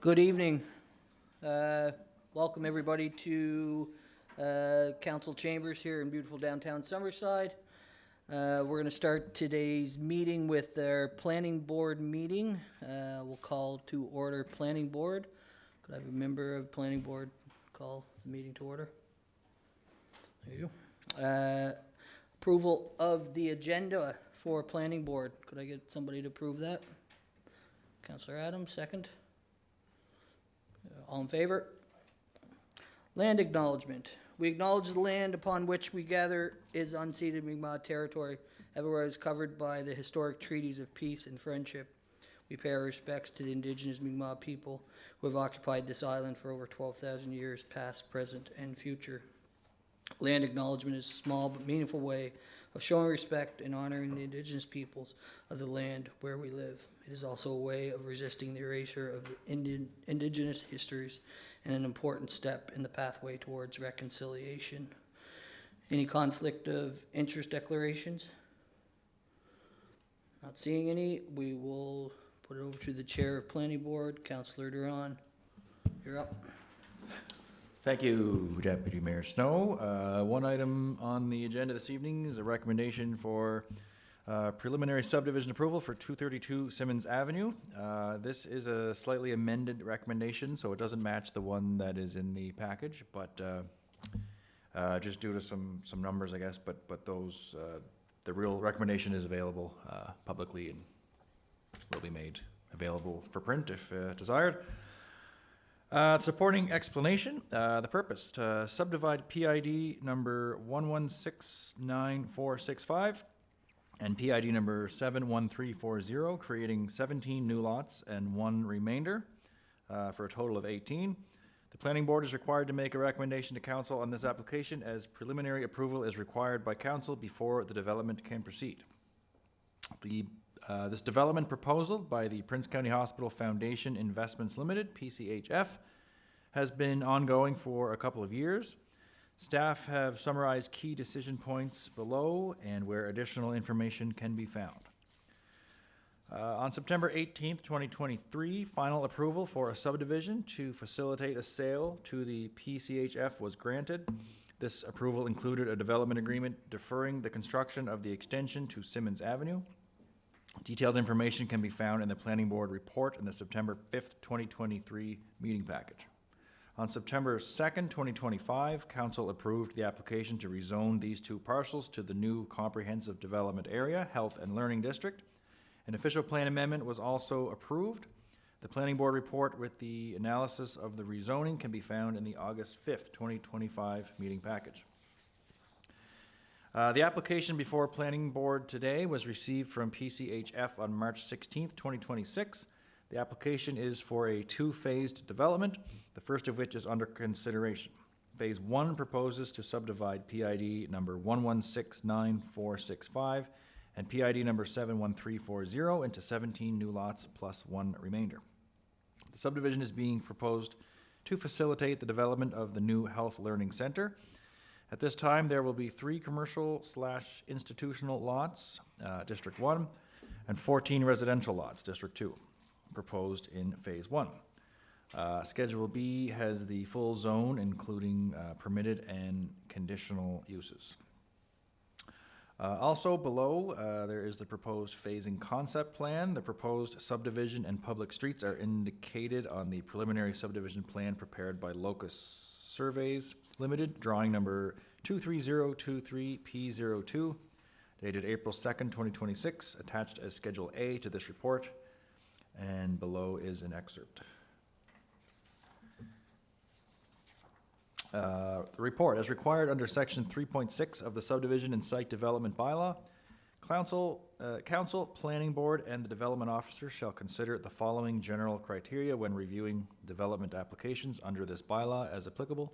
Good evening. Welcome everybody to Council Chambers here in beautiful downtown Summerside. We're going to start today's meeting with our Planning Board meeting. We'll call to order Planning Board. Could I have a member of Planning Board call the meeting to order? There you go. Approval of the agenda for Planning Board. Could I get somebody to approve that? Councillor Adams, second. All in favor? Land acknowledgement. We acknowledge the land upon which we gather is unceded Mi'kmaq territory, everywhere is covered by the historic treaties of peace and friendship. We pay our respects to the indigenous Mi'kmaq people who have occupied this island for over 12,000 years, past, present, and future. Land acknowledgement is a small but meaningful way of showing respect and honoring the indigenous peoples of the land where we live. It is also a way of resisting the erasure of indigenous histories and an important step in the pathway towards reconciliation. Any conflict of interest declarations? Not seeing any. We will put it over to the Chair of Planning Board, Councillor Doiron. You're up. Thank you, Deputy Mayor Snow. One item on the agenda this evening is a recommendation for preliminary subdivision approval for 232 Simmons Avenue. This is a slightly amended recommendation, so it doesn't match the one that is in the package, but just due to some numbers, I guess. But those the real recommendation is available publicly and will be made available for print if desired. Supporting explanation, the purpose, to subdivide PID number 1169465 and PID number 71340, creating 17 new lots and 1 remainder for a total of 18. The Planning Board is required to make a recommendation to Council on this application, as preliminary approval is required by Council before the development can proceed. This development proposal by the Prince County Hospital Foundation Investments Limited, PCHF, has been ongoing for a couple of years. Staff have summarized key decision points below and where additional information can be found. On September 18th, 2023, final approval for a subdivision to facilitate a sale to the PCHF was granted. This approval included a development agreement deferring the construction of the extension to Simmons Avenue. Detailed information can be found in the Planning Board report in the September 5th, 2023 meeting package. On September 2nd, 2025, Council approved the application to rezone these 2 parcels to the new Comprehensive Development Area, Health and Learning District. An official plan amendment was also approved. The Planning Board report with the analysis of the rezoning can be found in the August 5th, 2025 meeting package. The application before Planning Board today was received from PCHF on March 16th, 2026. The application is for a 2-phased development, the first of which is under consideration. Phase 1 proposes to subdivide PID number 1169465 and PID number 71340 into 17 new lots plus 1 remainder. The subdivision is being proposed to facilitate the development of the new Health Learning Center. At this time, there will be 3 commercial/institutional lots, District 1, and 14 residential lots, District 2, proposed in Phase 1. Schedule B has the full zone, including permitted and conditional uses. Also below, there is the proposed phasing concept plan. The proposed subdivision and public streets are indicated on the preliminary subdivision plan prepared by Locus Surveys Limited, drawing number 23023P02, dated April 2nd, 2026, attached as Schedule A to this report, and below is an excerpt. The report, as required under Section 3.6 of the Subdivision and Site Development Bylaw, Council, Planning Board, and the Development Officer shall consider the following general criteria when reviewing development applications under this bylaw as applicable.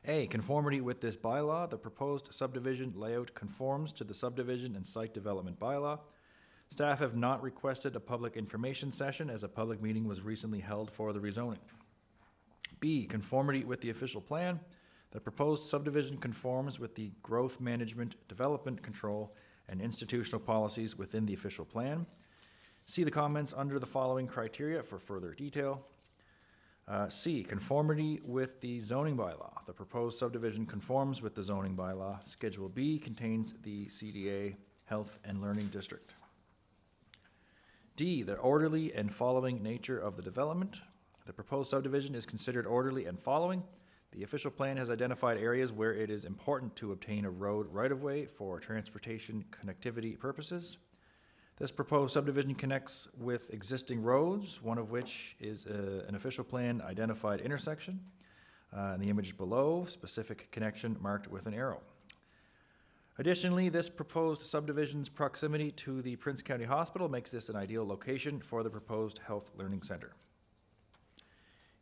A, conformity with this bylaw. The proposed subdivision layout conforms to the Subdivision and Site Development Bylaw. Staff have not requested a public information session, as a public meeting was recently held for the rezoning. B, conformity with the official plan. The proposed subdivision conforms with the growth management, development control, and institutional policies within the official plan. See the comments under the following criteria for further detail. C, conformity with the zoning bylaw. The proposed subdivision conforms with the zoning bylaw. Schedule B contains the CDA Health and Learning District. D, the orderly and following nature of the development. The proposed subdivision is considered orderly and following. The official plan has identified areas where it is important to obtain a road right-of-way for transportation connectivity purposes. This proposed subdivision connects with existing roads, one of which is an official plan identified intersection. In the image below, specific connection marked with an arrow. Additionally, this proposed subdivision's proximity to the Prince County Hospital makes this an ideal location for the proposed Health Learning Center.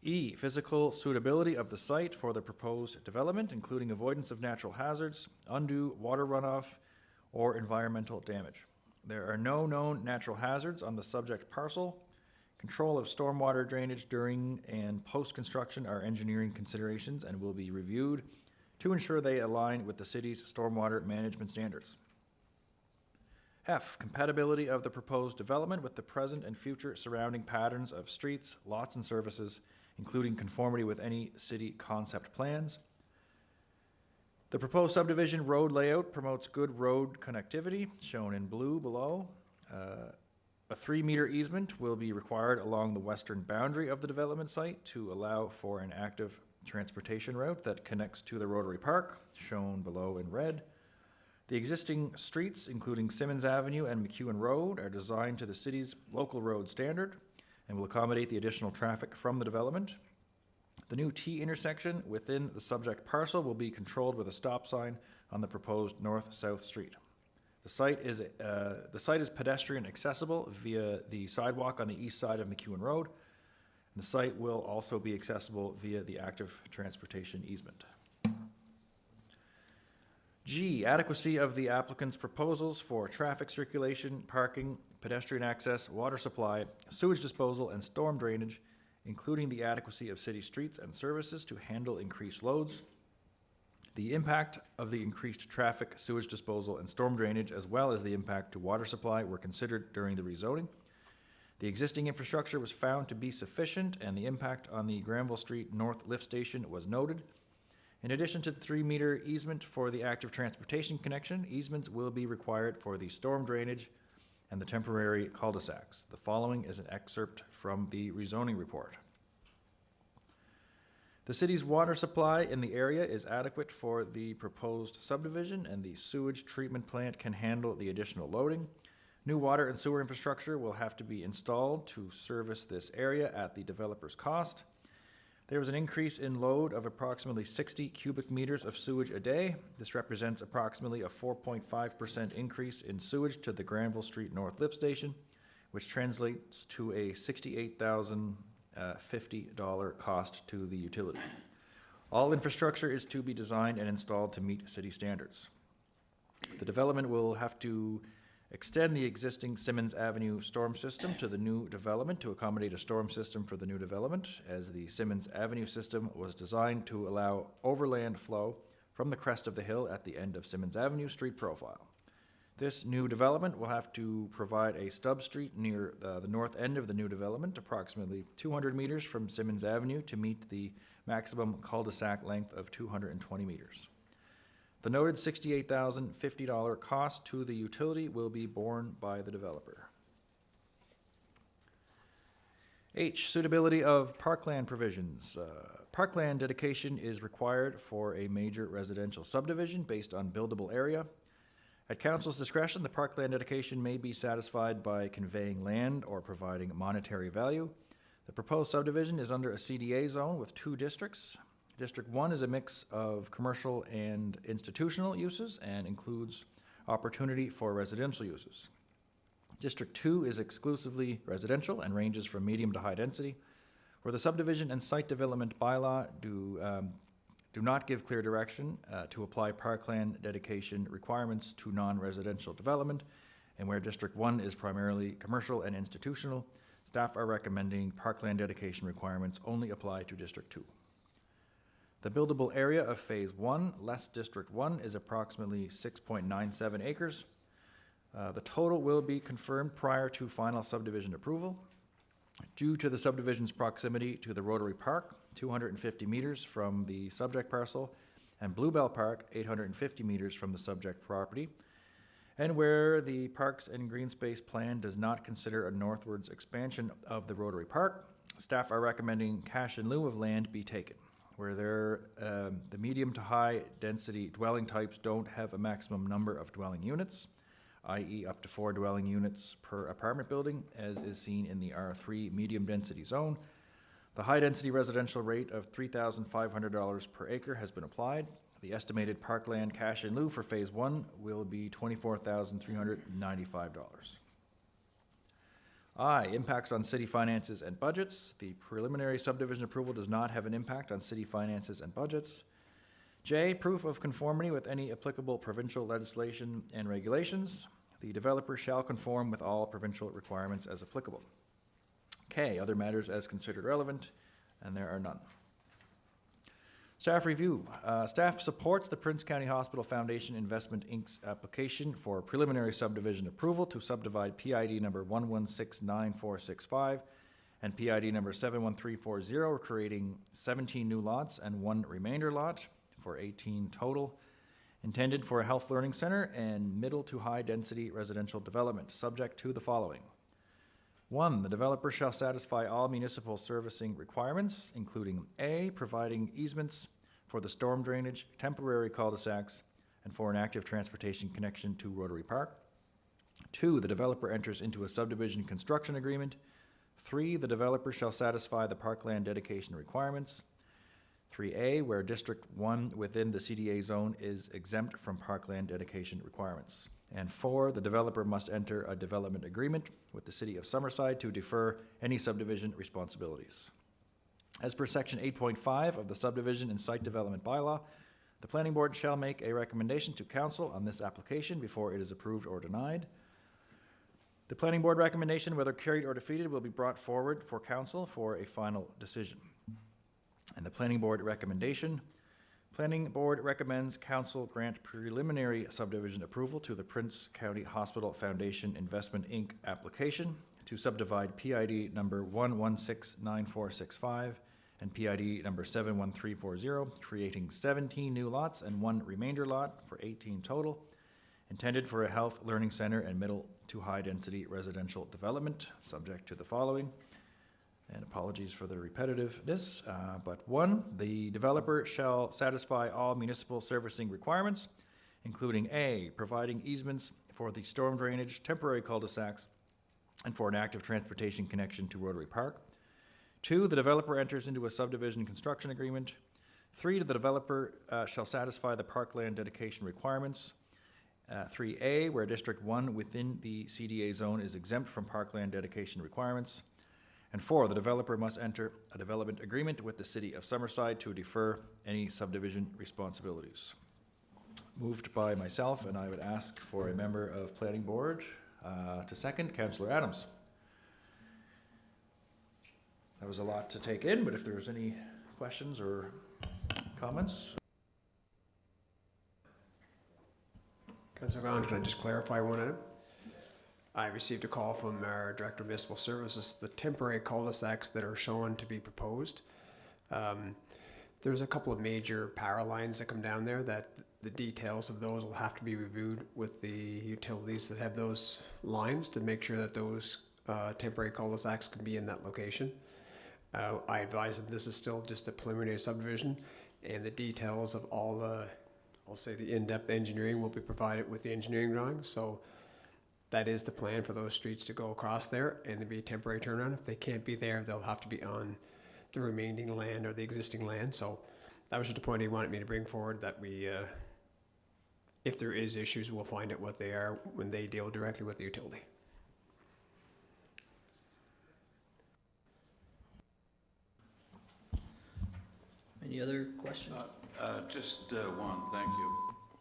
E, physical suitability of the site for the proposed development, including avoidance of natural hazards, undue water runoff, or environmental damage. There are no known natural hazards on the subject parcel. Control of stormwater drainage during and post-construction are engineering considerations and will be reviewed to ensure they align with the city's stormwater management standards. F, compatibility of the proposed development with the present and future surrounding patterns of streets, lots, and services, including conformity with any city concept plans. The proposed subdivision road layout promotes good road connectivity, shown in blue below. A 3-meter easement will be required along the western boundary of the development site to allow for an active transportation route that connects to the Rotary Park, shown below in red. The existing streets, including Simmons Avenue and McEwen Road, are designed to the city's local road standard and will accommodate the additional traffic from the development. The new T intersection within the subject parcel will be controlled with a stop sign on the proposed north-south street. The site is pedestrian accessible via the sidewalk on the east side of McEwen Road. The site will also be accessible via the active transportation easement. G, adequacy of the applicant's proposals for traffic circulation, parking, pedestrian access, water supply, sewage disposal, and storm drainage, including the adequacy of city streets and services to handle increased loads. The impact of the increased traffic, sewage disposal, and storm drainage, as well as the impact to water supply, were considered during the rezoning. The existing infrastructure was found to be sufficient, and the impact on the Granville Street North Lift Station was noted. In addition to the 3-meter easement for the active transportation connection, easements will be required for the storm drainage and the temporary cul-de-sacs. The following is an excerpt from the rezoning report. The city's water supply in the area is adequate for the proposed subdivision, and the sewage treatment plant can handle the additional loading. New water and sewer infrastructure will have to be installed to service this area at the developer's cost. There was an increase in load of approximately 60 cubic meters of sewage a day. This represents approximately a 4.5% increase in sewage to the Granville Street North Lift Station, which translates to a $68,050 cost to the utility. All infrastructure is to be designed and installed to meet city standards. The development will have to extend the existing Simmons Avenue storm system to the new development to accommodate a storm system for the new development, as the Simmons Avenue system was designed to allow overland flow from the crest of the hill at the end of Simmons Avenue street profile. This new development will have to provide a stub street near the north end of the new development, approximately 200 meters from Simmons Avenue, to meet the maximum cul-de-sac length of 220 meters. The noted $68,050 cost to the utility will be borne by the developer. H, suitability of parkland provisions. Parkland dedication is required for a major residential subdivision based on buildable area. At council's discretion, the parkland dedication may be satisfied by conveying land or providing monetary value. The proposed subdivision is under a CDA zone with 2 districts. District 1 is a mix of commercial and institutional uses and includes opportunity for residential uses. District 2 is exclusively residential and ranges from medium to high density, where the subdivision and site development bylaw do not give clear direction to apply parkland dedication requirements to non-residential development, and where District 1 is primarily commercial and institutional, staff are recommending parkland dedication requirements only apply to District 2. The buildable area of Phase 1, less District 1, is approximately 6.97 acres. The total will be confirmed prior to final subdivision approval. Due to the subdivision's proximity to the Rotary Park, 250 meters from the subject parcel, and Bluebell Park, 850 meters from the subject property, and where the Parks and Greenspace plan does not consider a northwards expansion of the Rotary Park, staff are recommending cash in lieu of land be taken. Where the medium to high density dwelling types don't have a maximum number of dwelling units, i.e. up to 4 dwelling units per apartment building, as is seen in the R3 medium density zone, the high density residential rate of $3,500 per acre has been applied. The estimated parkland cash in lieu for phase 1 will be $24,395. I, impacts on city finances and budgets. The preliminary subdivision approval does not have an impact on city finances and budgets. J, proof of conformity with any applicable provincial legislation and regulations. The developer shall conform with all provincial requirements as applicable. K, other matters as considered relevant, and there are none. Staff review. Staff supports the Prince County Hospital Foundation Investment Inc.'s application for preliminary subdivision approval to subdivide PID number 1169465 and PID number 71340, creating 17 new lots and 1 remainder lot for 18 total, intended for a health learning center and middle to high density residential development, subject to the following. 1, the developer shall satisfy all municipal servicing requirements, including A, providing easements for the storm drainage, temporary cul-de-sacs, and for an active transportation connection to Rotary Park. 2, the developer enters into a subdivision construction agreement. 3, the developer shall satisfy the parkland dedication requirements. 3A, where District 1 within the CDA zone is exempt from parkland dedication requirements. And 4, the developer must enter a development agreement with the City of Summerside to defer any subdivision responsibilities. As per Section 8.5 of the Subdivision and Site Development Bylaw, the Planning Board shall make a recommendation to Council on this application before it is approved or denied. The Planning Board recommendation, whether carried or defeated, will be brought forward for Council for a final decision. And the Planning Board recommendation. Planning Board recommends Council grant preliminary subdivision approval to the Prince County Hospital Foundation Investment Inc. application to subdivide PID number 1169465 and PID number 71340, creating 17 new lots and 1 remainder lot for 18 total, intended for a health learning center and middle to high density residential development, subject to the following. And apologies for the repetitiveness, but 1, the developer shall satisfy all municipal servicing requirements, including A, providing easements for the storm drainage, temporary cul-de-sacs, and for an active transportation connection to Rotary Park. 2, the developer enters into a subdivision construction agreement. 3, the developer shall satisfy the parkland dedication requirements. 3A, where District 1 within the CDA zone is exempt from parkland dedication requirements. And 4, the developer must enter a development agreement with the City of Summerside to defer any subdivision responsibilities. Moved by myself, and I would ask for a member of Planning Board to second. Councillor Adams. That was a lot to take in, but if there's any questions or comments. Councillor Brown, can I just clarify one item? I received a call from our Director of Municipal Services. The temporary cul-de-sacs that are shown to be proposed, there's a couple of major power lines that come down there that the details of those will have to be reviewed with the utilities that have those lines to make sure that those temporary cul-de-sacs can be in that location. I advise them this is still just a preliminary subdivision, and the details of all the, I'll say the in-depth engineering will be provided with the engineering drawings. So that is the plan for those streets to go across there and to be a temporary turnaround. If they can't be there, they'll have to be on the remaining land or the existing land. So that was just a point he wanted me to bring forward, that we, if there is issues, we'll find out what they are when they deal directly with the utility. Any other questions? Just one, thank you.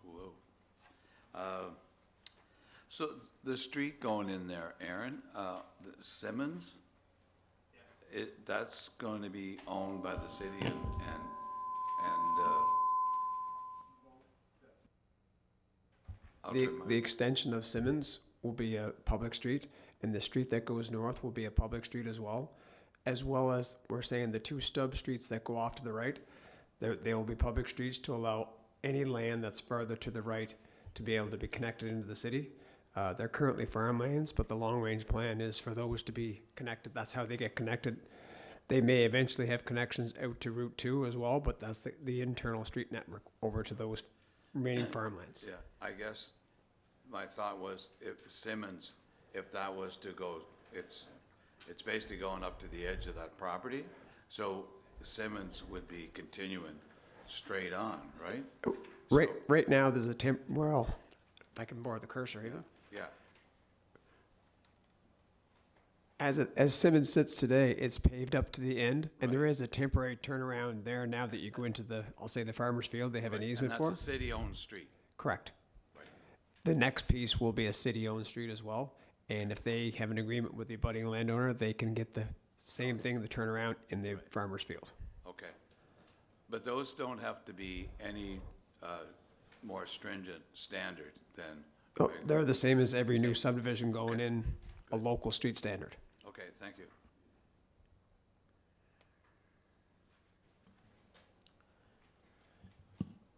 Whoa. So the street going in there, Aaron, the Simmons, yes. That's going to be owned by the city and the extension of Simmons will be a public street, and the street that goes north will be a public street as well as we're saying the two stub streets that go off to the right, they will be public streets to allow any land that's further to the right to be able to be connected into the city. They're currently farmlands, but the long-range plan is for those to be connected. That's how they get connected. They may eventually have connections out to Route 2 as well, but that's the internal street network over to those remaining farmlands. Yeah, I guess my thought was if Simmons, if that was to go, it's basically going up to the edge of that property. So Simmons would be continuing straight on, right? Right now, there's a well, if I can borrow the cursor here. Yeah, As Simmons sits today, it's paved up to the end, and there is a temporary turnaround there now that you go into I'll say the farmer's field, they have an easement for. and that's a city-owned street. Correct. Right. The next piece will be a city-owned street as well, and if they have an agreement with the abutting landowner, they can get the same thing, the turnaround in the farmer's field. Okay. But those don't have to be any more stringent standard than. Oh, they're the same as every new subdivision going in, a local street standard. Okay, thank you.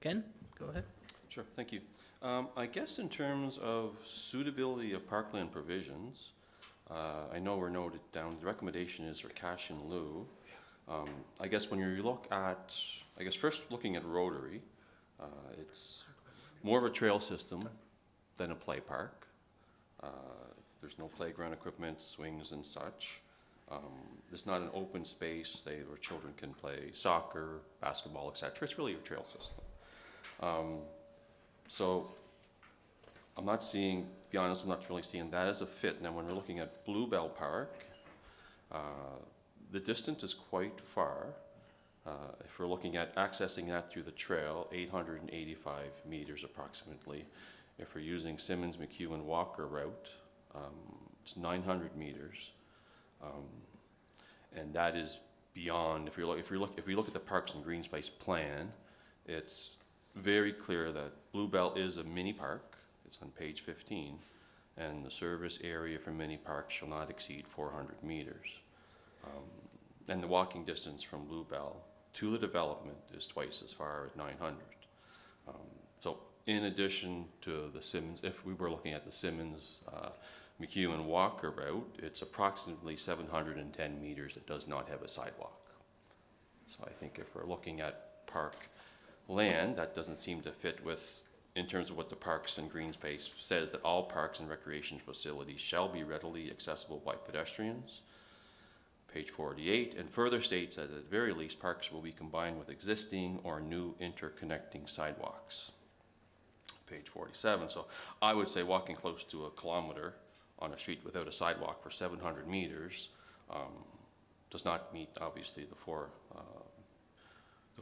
Ken, go ahead. Sure, thank you. I guess in terms of suitability of parkland provisions, I know we're noted down, the recommendation is for cash in lieu. I guess when you look at, first looking at Rotary, it's more of a trail system than a play park. There's no playground equipment, swings and such. It's not an open space, say, where children can play soccer, basketball, etc. It's really a trail system. So I'm not seeing, to be honest, I'm not really seeing that as a fit. Now, when we're looking at Bluebell Park, the distance is quite far. If we're looking at accessing that through the trail, 885 meters approximately. If we're using Simmons, McColeman, Walker route, it's 900 meters. And that is beyond, if we look at the Parks and Greenspace plan, it's very clear that Bluebell is a mini park. It's on page 15, and the service area for mini parks shall not exceed 400 meters. And the walking distance from Bluebell to the development is twice as far as 900. So in addition to the Simmons, if we were looking at the Simmons, McColeman Walker route, it's approximately 710 meters that does not have a sidewalk. So I think if we're looking at park land, that doesn't seem to fit with, in terms of what the Parks and Greenspace says, that all parks and recreation facilities shall be readily accessible by pedestrians. Page 48, and further states that at the very least, parks will be combined with existing or new interconnecting sidewalks. Page 47, so I would say walking close to a kilometer on a street without a sidewalk for 700 meters does not meet, obviously, the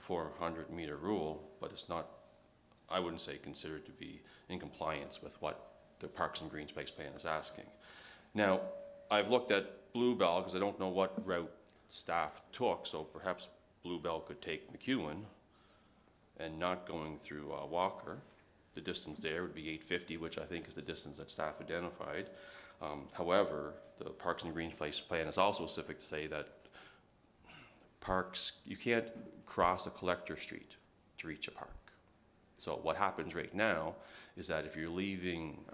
400 meter rule, but it's not, I wouldn't say considered to be in compliance with what the Parks and Greenspace plan is asking. Now, I've looked at Bluebell because I don't know what route staff took, so perhaps Bluebell could take McColeman and not going through Walker. The distance there would be 850, which I think is the distance that staff identified. However, the Parks and Greenspace plan is also specific to say that parks, you can't cross a collector street to reach a park. So what happens right now is that if you're leaving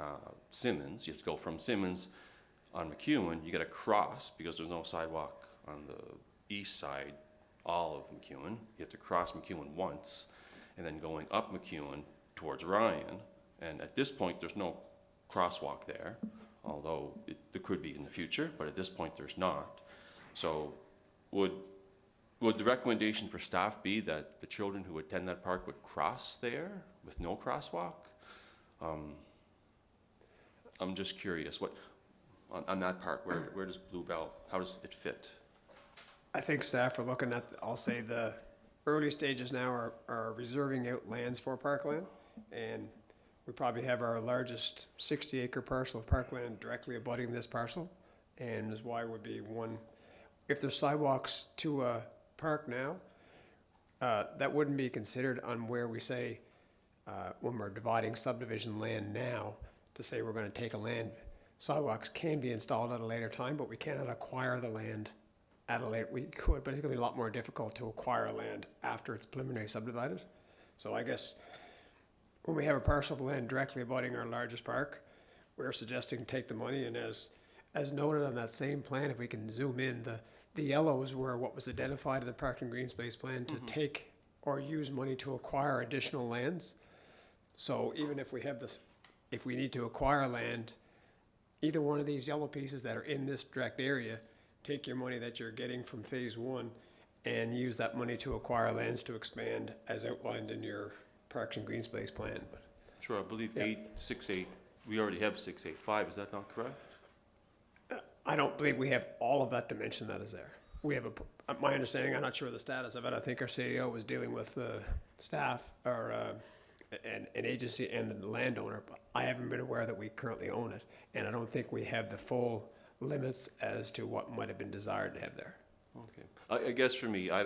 Simmons, you have to go from Simmons on McColeman, you got to cross, because there's no sidewalk on the east side, all of McColeman. You have to cross McColeman once, and then going up McColeman towards Ryan. And at this point, there's no crosswalk there, although there could be in the future, but at this point, there's not. So would the recommendation for staff be that the children who attend that park would cross there with no crosswalk? I'm just curious, what, on that park, where does Bluebell, how does it fit? I think staff are looking at, I'll say the early stages now are reserving out lands for parkland, and we probably have our largest 60-acre parcel of parkland directly abutting this parcel, and is why would be one, if there's sidewalks to a park now, that wouldn't be considered on where we say, when we're dividing subdivision land now, to say we're going to take a land sidewalks can be installed at a later time, but we cannot acquire the land at a later, we could, but it's gonna be a lot more difficult to acquire land after it's preliminary subdivided. So I guess when we have a parcel of land directly abutting our largest park, we're suggesting take the money, and as noted on that same plan, if we can zoom in, the yellows were what was identified in the Park and Green Space plan to take or use money to acquire additional lands. So even if we have this, if we need to acquire land, either one of these yellow pieces that are in this direct area, take your money that you're getting from phase one and use that money to acquire lands to expand as outlined in your Parks and Green Space plan. Sure, I believe Yeah. 868, we already have 685, is that not correct? I don't believe we have all of that dimension that is there. We have my understanding, I'm not sure of the status of it, I think our CEO was dealing with the staff or an agency and the landowner, but I haven't been aware that we currently own it, and I don't think we have the full limits as to what might have been desired to have there. Okay. I guess for me, I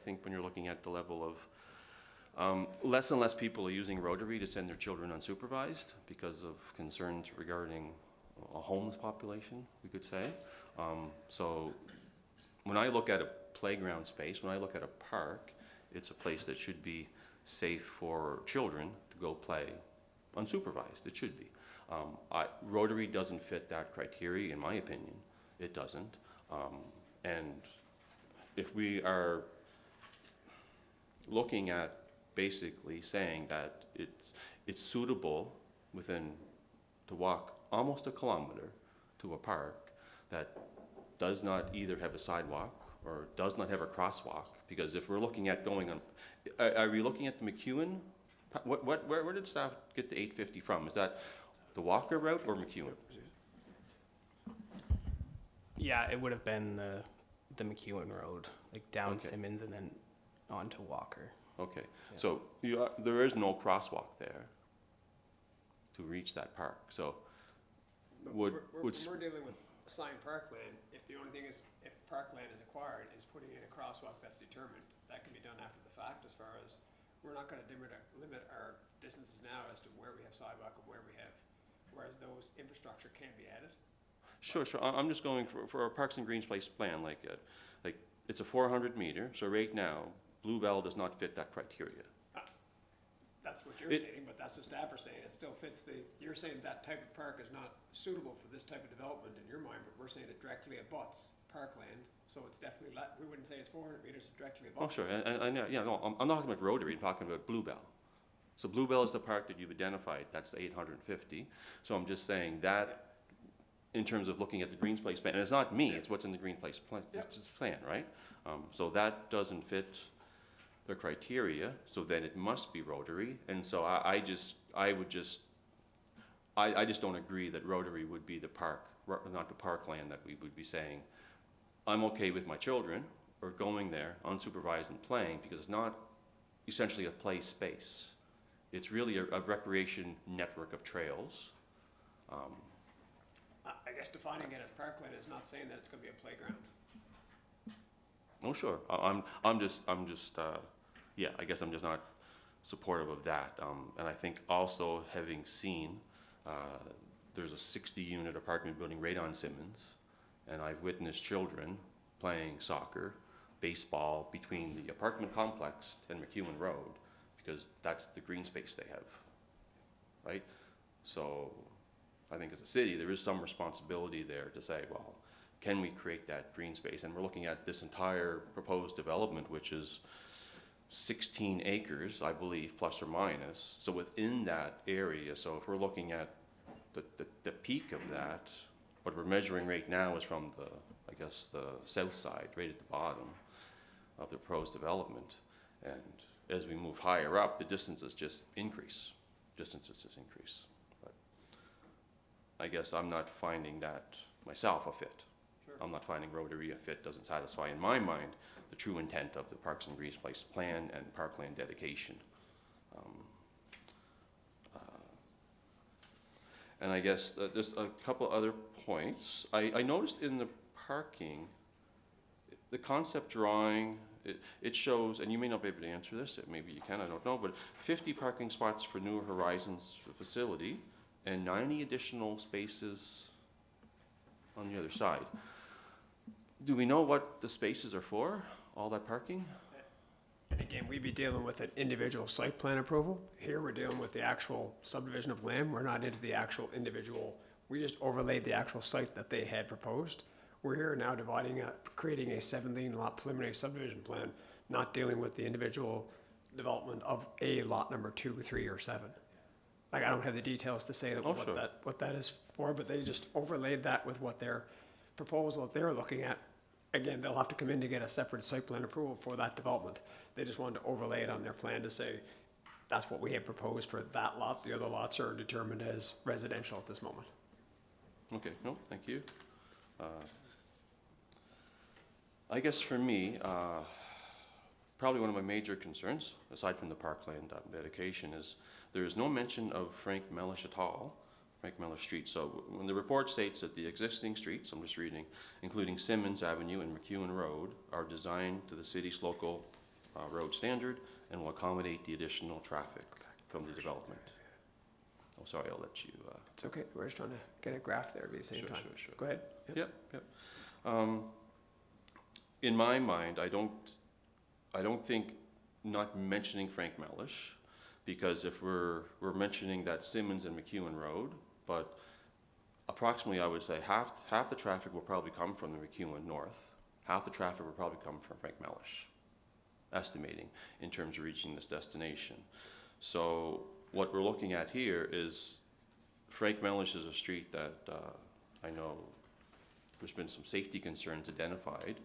think when you're looking at the level of, less and less people are using Rotary to send their children unsupervised because of concerns regarding a homeless population, we could say. So when I look at a playground space, when I look at a park, it's a place that should be safe for children to go play unsupervised. It should be. Rotary doesn't fit that criteria, in my opinion. It doesn't. And if we are looking at basically saying that it's suitable to walk almost a kilometer to a park that does not either have a sidewalk or does not have a crosswalk, because if we're looking at going on, are we looking at the McEwen? Where did staff get the 850 from? Is that the Walker route or McEwen? Yeah, it would have been the McEwen Road, like down Okay. Simmons and then on to Walker. Okay, so there is no crosswalk there to reach that park, so We're dealing with assigned parkland. If the only thing is, if parkland is acquired, is putting in a crosswalk that's determined, that can be done after the fact. As far as, we're not gonna limit our distances now as to where we have sidewalk and where we have, whereas those infrastructure can be added. Sure. I'm just going for our Parks and Greens Place plan, like it's a 400 meter, so right now, Bluebell does not fit that criteria. That's what you're stating, but that's what staff are saying. It still fits you're saying that type of park is not suitable for this type of development in your mind, but we're saying it directly abuts parkland, so it's definitely, we wouldn't say it's 400 meters, it directly abuts. Oh, sure, and yeah, no, I'm not talking about Rotary, I'm talking about Bluebell. So Bluebell is the park that you've identified, that's the 850. So I'm just saying that, in terms of looking at the Greens Place plan, and it's not me, it's what's in the Green Place plan, it's plan, right? So that doesn't fit the criteria, so then it must be Rotary, and so I just don't agree that Rotary would be the park, not the parkland that we would be saying, I'm okay with my children, or going there unsupervised and playing, because it's not essentially a play space. It's really a recreation network of trails. I guess defining it as parkland is not saying that it's gonna be a playground. Oh, sure. Yeah, I guess I'm just not supportive of that. And I think also having seen, there's a 60-unit apartment building right on Simmons, and I've witnessed children playing soccer, baseball between the apartment complex and McEwen Road, because that's the green space they have, right? So I think as a city, there is some responsibility there to say, well, can we create that green space? And we're looking at this entire proposed development, which is 16 acres, I believe, plus or minus. So within that area, so if we're looking at the peak of that, what we're measuring right now is from I guess the south side, right at the bottom of the proposed development. And as we move higher up, the distances just increase. But I guess I'm not finding that myself a fit. Sure. I'm not finding Rotary a fit, doesn't satisfy, in my mind, the true intent of the Parks and Greens Place plan and parkland dedication. And I guess there's a couple other points. I noticed in the parking, the concept drawing, it shows, and you may not be able to answer this, maybe you can, I don't know, but 50 parking spots for New Horizons facility, and 90 additional spaces on the other side. Do we know what the spaces are for, all that parking? And again, we'd be dealing with an individual site plan approval. Here, we're dealing with the actual subdivision of land. We're not into the actual individual. We just overlaid the actual site that they had proposed. We're here now creating a 17 lot preliminary subdivision plan, not dealing with the individual development of a lot number 2, 3, or 7. Like, I don't have the details to say that Oh, sure. what that is for, but they just overlaid that with what their proposal that they're looking at. Again, they'll have to come in to get a separate site plan approval for that development. They just wanted to overlay it on their plan to say, that's what we have proposed for that lot. The other lots are determined as residential at this moment. Okay, no, thank you. I guess for me, probably one of my major concerns, aside from the parkland dedication, is there is no mention of Frank Mellish at all, Frank Mellish Street. So when the report states that the existing streets, I'm just reading, including Simmons Avenue and McColeman Road, are designed to the city's local road standard and will accommodate the additional traffic from the development. Oh, sorry, I'll let you. It's okay. We're just trying to get a graph there at the same Sure, time. sure. Go ahead. Yep. In my mind, I don't think not mentioning Frank Mellish, because if we're mentioning that Simmons and McColeman Road, but approximately I would say half the traffic will probably come from the McColeman North, half the traffic will probably come from Frank Mellish, estimating in terms of reaching this destination. So what we're looking at here is Frank Mellish is a street that I know there's been some safety concerns identified.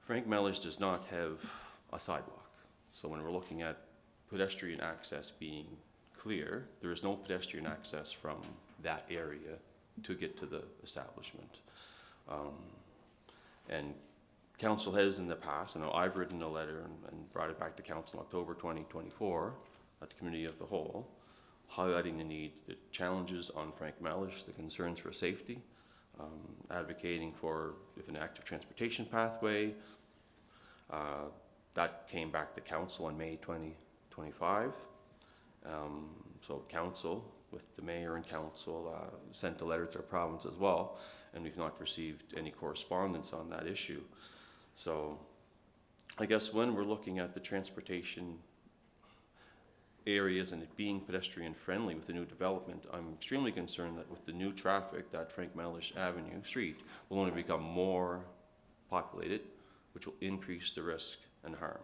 Frank Mellish does not have a sidewalk. So when we're looking at pedestrian access being clear, there is no pedestrian access from that area to get to the establishment. And council has in the past, I know I've written a letter and brought it back to council in October 2024 at the committee of the whole, highlighting the challenges on Frank Mellish, the concerns for safety, advocating for if an active transportation pathway. That came back to council in May 2025. So council, with the mayor and council, sent a letter to the province as well, and we've not received any correspondence on that issue. So I guess when we're looking at the transportation areas and it being pedestrian friendly with the new development, I'm extremely concerned that with the new traffic, that Frank Mellish Avenue street will only become more populated, which will increase the risk and harm.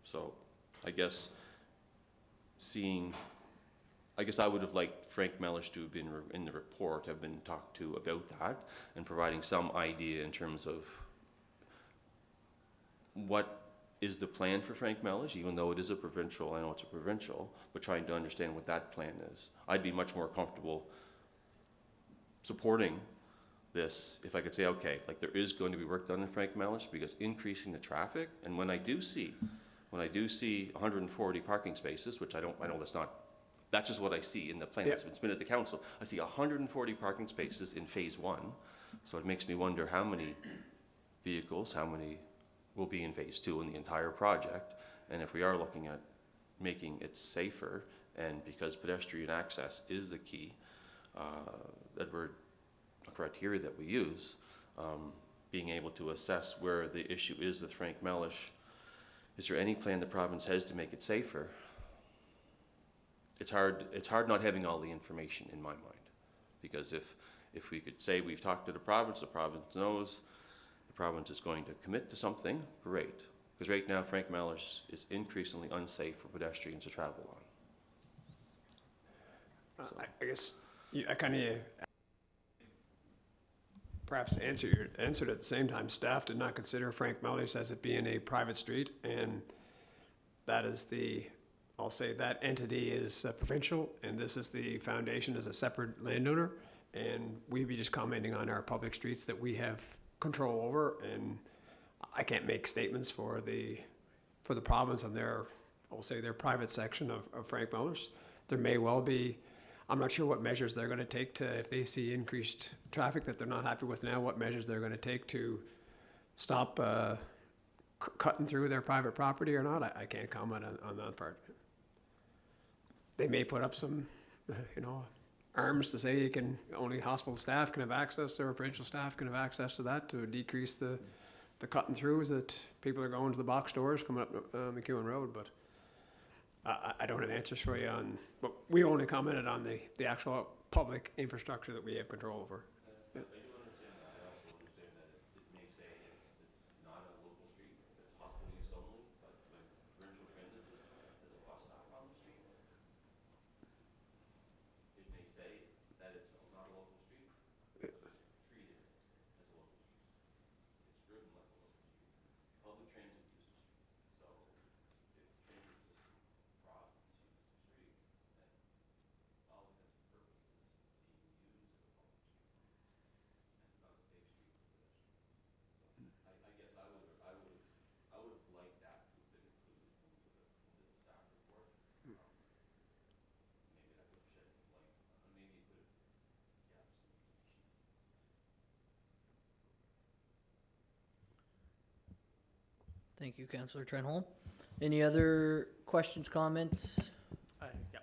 So I guess I would have liked Frank Mellish to have been in the report, have been talked to about that, and providing some idea in terms of what is the plan for Frank Mellish, even though it is a provincial, I know it's a provincial, but trying to understand what that plan is. I'd be much more comfortable supporting this if I could say, okay, like there is going to be work done in Frank Mellish, because increasing the traffic, and when I do see 140 parking spaces, which I know that's just what I see in the plan that's been submitted to council. I see 140 parking spaces in phase 1, so it makes me wonder how many vehicles, how many will be in phase 2 in the entire project, and if we are looking at making it safer, and because pedestrian access is the key, that we're a criteria that we use, being able to assess where the issue is with Frank Mellish. Is there any plan the province has to make it safer? It's hard not having all the information in my mind, because if we could say we've talked to the province knows, the province is going to commit to something, great. Because right now Frank Mellish is increasingly unsafe for pedestrians to travel on. So. I guess I kind of perhaps answered at the same time. Staff did not consider Frank Mellish as it being a private street, and that is I'll say that entity is provincial, and this is the foundation as a separate landowner, and we'd be just commenting on our public streets that we have control over, and I can't make statements for the province on their private section of Frank Mellish. There may well be, I'm not sure what measures they're going to take to, if they see increased traffic that they're not happy with now, what measures they're going to take to stop cutting through their private property or not, I can't comment on that part. They may put up some, arms to say only hospital staff can have access, or provincial staff can have access to that to decrease the cutting throughs that people are going to the box stores coming up McEwen Road, but I don't have answers for you on, but we only commented on the actual public infrastructure that we have control over. I do understand that. I also understand that it may say it's not a local street, it's hospital use only, but the provincial transit system has a bus stop on the street. It may say that it's not a local street, but it's treated as a local street. It's driven like a local street. Public transit uses the street. So if the transit system crosses uses the street, then all intents and purposes it's being used as a public street. And it's not a safe street for pedestrians. So I guess I would have liked that to have been included into the staff report. Maybe that could have shed some light, maybe it could have, yeah, Thank you, Councillor Trenholm. Any other questions, comments? Yeah.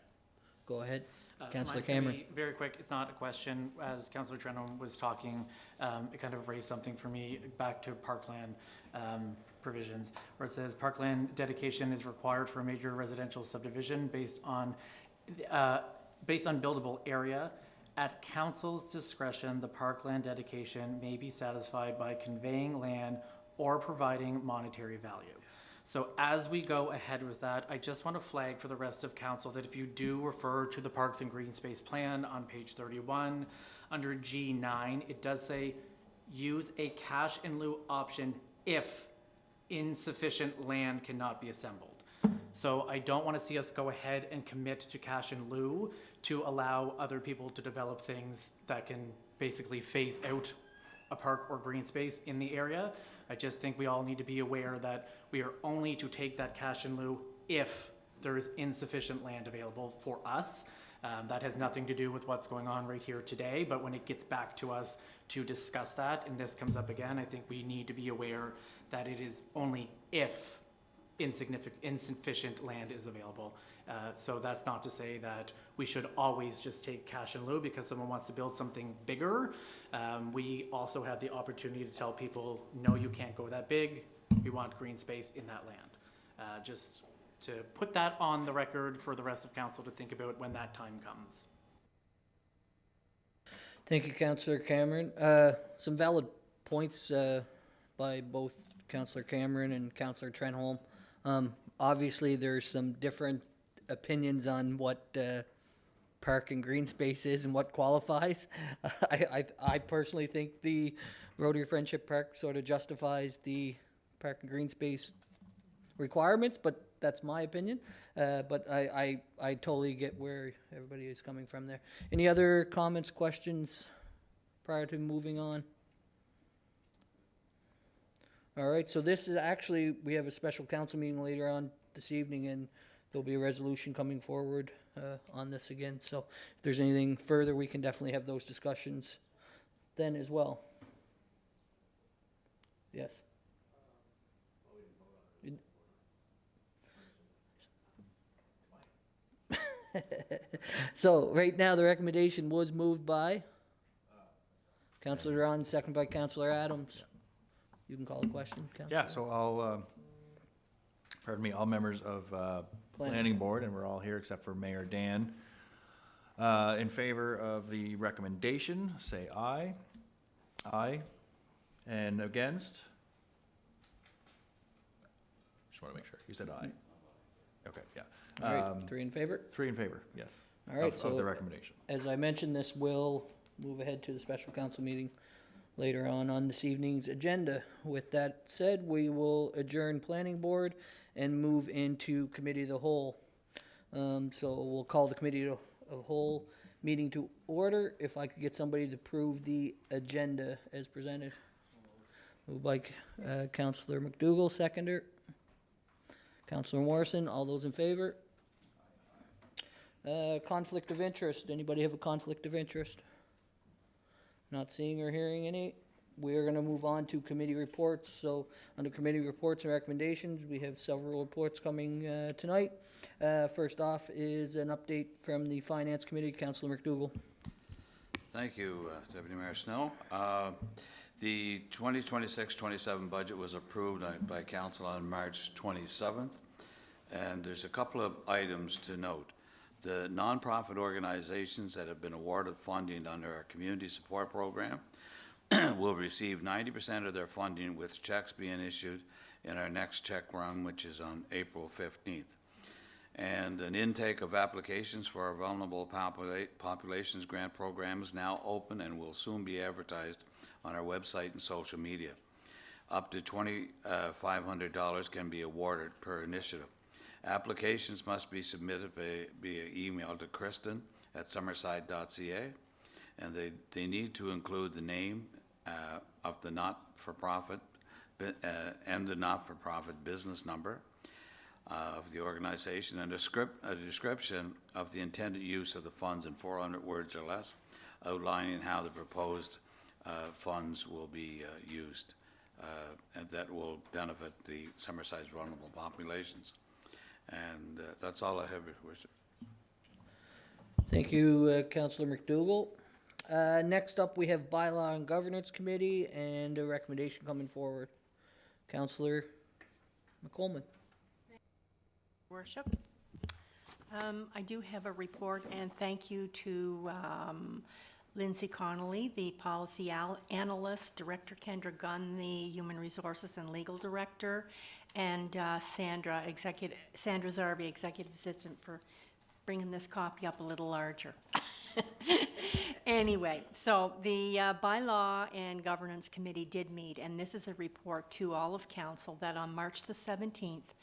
Go ahead. Councillor Mine's gonna Cameron. be very quick. It's not a question. As Councillor Trenholm was talking, it kind of raised something for me back to parkland provisions, where it says parkland dedication is required for a major residential subdivision based on buildable area. At council's discretion, the parkland dedication may be satisfied by conveying land or providing monetary value. So as we go ahead with that, I just want to flag for the rest of council that if you do refer to the Parks and Green Space Plan on page 31, under G9, it does say use a cash in lieu option if insufficient land cannot be assembled. So I don't want to see us go ahead and commit to cash in lieu to allow other people to develop things that can basically phase out a park or green space in the area. I just think we all need to be aware that we are only to take that cash in lieu if there is insufficient land available for us. That has nothing to do with what's going on right here today, but when it gets back to us to discuss that, and this comes up again, I think we need to be aware that it is only if insufficient land is available. So that's not to say that we should always just take cash in lieu because someone wants to build something bigger. We also have the opportunity to tell people, no, you can't go that big. We want green space in that land. Just to put that on the record for the rest of council to think about when that time comes. Thank you, Councillor Cameron. Some valid points by both Councillor Cameron and Councillor Trenholm. Obviously, there's some different opinions on what park and green space is and what qualifies. I personally think the Rotary Friendship Park sort of justifies the park and green space requirements, but that's my opinion. But I totally get where everybody is coming from there. Any other comments, questions prior to moving on? All right, so this is actually, we have a special council meeting later on this evening, and there'll be a resolution coming forward on this again. So if there's anything further, we can definitely have those discussions then as well. Yes? So right now, the recommendation was moved by Councillor Ron, second by Councillor Adams. You can call the question, Councillor. Yeah, so I'll, pardon me, all members of Planning Board, and we're all here except for Mayor Dan, in favor of the recommendation, say aye. Aye. And against? Just want to make sure. You said aye. Okay, yeah. All right, 3 in favor? 3 in favor, yes. All right, Of so the recommendation. as I mentioned, this will move ahead to the special council meeting later on this evening's agenda. With that said, we will adjourn Planning Board and move into Committee of the Whole. So we'll call the Committee of the Whole meeting to order. If I could get somebody to approve the agenda as presented. Moved by Councillor MacDougall, seconder. Councillor Morrison, all those in favor? Conflict of interest. Anybody have a conflict of interest? Not seeing or hearing any. we're gonna move on to committee reports. So, under committee reports and recommendations, we have several reports coming, tonight. First off is an update from the Finance Committee, Councillor MacDougall. Thank you, Deputy Mayor Snow. The 2026-27 budget was approved by Council on March 27th, and there's a couple of items to note. The nonprofit organizations that have been awarded funding under our community support program will receive 90% of their funding, with checks being issued in our next check run, which is on April 15th. And an intake of applications for our Vulnerable Populations Grant Program is now open and will soon be advertised on our website and social media. Up to $2,500 can be awarded per initiative. Applications must be submitted via email to kristen@summerside.ca, and they need to include the name of the not-for-profit and the not-for-profit business number of the organization, and a description of the intended use of the funds in 400 words or less, outlining how the proposed funds will be used, and that will benefit the Summerside's vulnerable populations. And that's all I have, Your Worship. Thank you, Councillor MacDougall. Next up, we have Bylaw and Governance Committee and a recommendation coming forward. Councillor McColeman. Worship. I do have a report, and thank you to Lindsay Connolly, the policy analyst, Director Kendra Gunn, the Human Resources and Legal Director, and Sandra Zarby, Executive Assistant, for bringing this copy up a little larger. Anyway, so the Bylaw and Governance Committee did meet, and this is a report to all of Council that on March the 17th,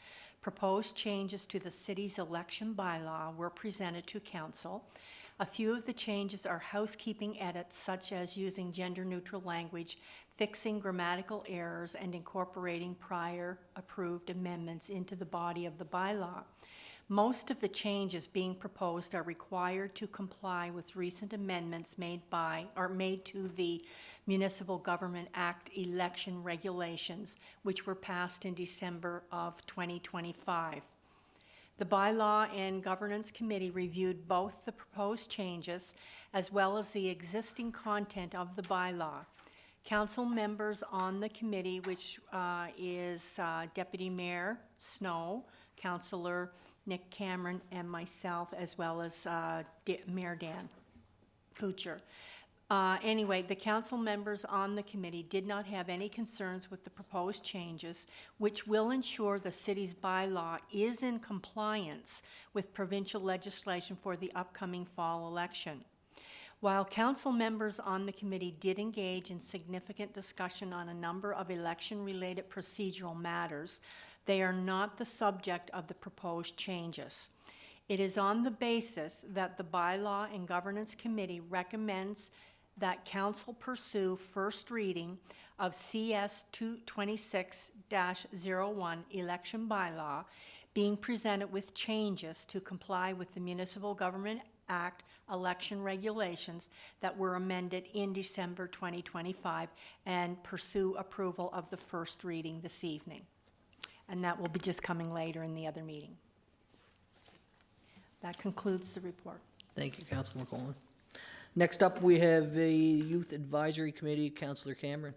proposed changes to the city's election bylaw were presented to Council. A few of the changes are housekeeping edits, such as using gender-neutral language, fixing grammatical errors, and incorporating prior approved amendments into the body of the bylaw. Most of the changes being proposed are required to comply with recent amendments made to the Municipal Government Act election regulations, which were passed in December of 2025. The Bylaw and Governance Committee reviewed both the proposed changes as well as the existing content of the bylaw. Council members on the committee, which is Deputy Mayor Snow, Councillor Nick Cameron, and myself, as well as Mayor Dan Kuchar. Anyway, the council members on the committee did not have any concerns with the proposed changes, which will ensure the city's bylaw is in compliance with provincial legislation for the upcoming fall election. While council members on the committee did engage in significant discussion on a number of election-related procedural matters, they are not the subject of the proposed changes. It is on the basis that the Bylaw and Governance Committee recommends that Council pursue first reading of CS 226-01 election bylaw being presented with changes to comply with the Municipal Government Act election regulations that were amended in December 2025, and pursue approval of the first reading this evening. And that will be just coming later in the other meeting. That concludes the report. Thank you, Councillor McColeman. Next up, we have a Youth Advisory Committee, Councillor Cameron.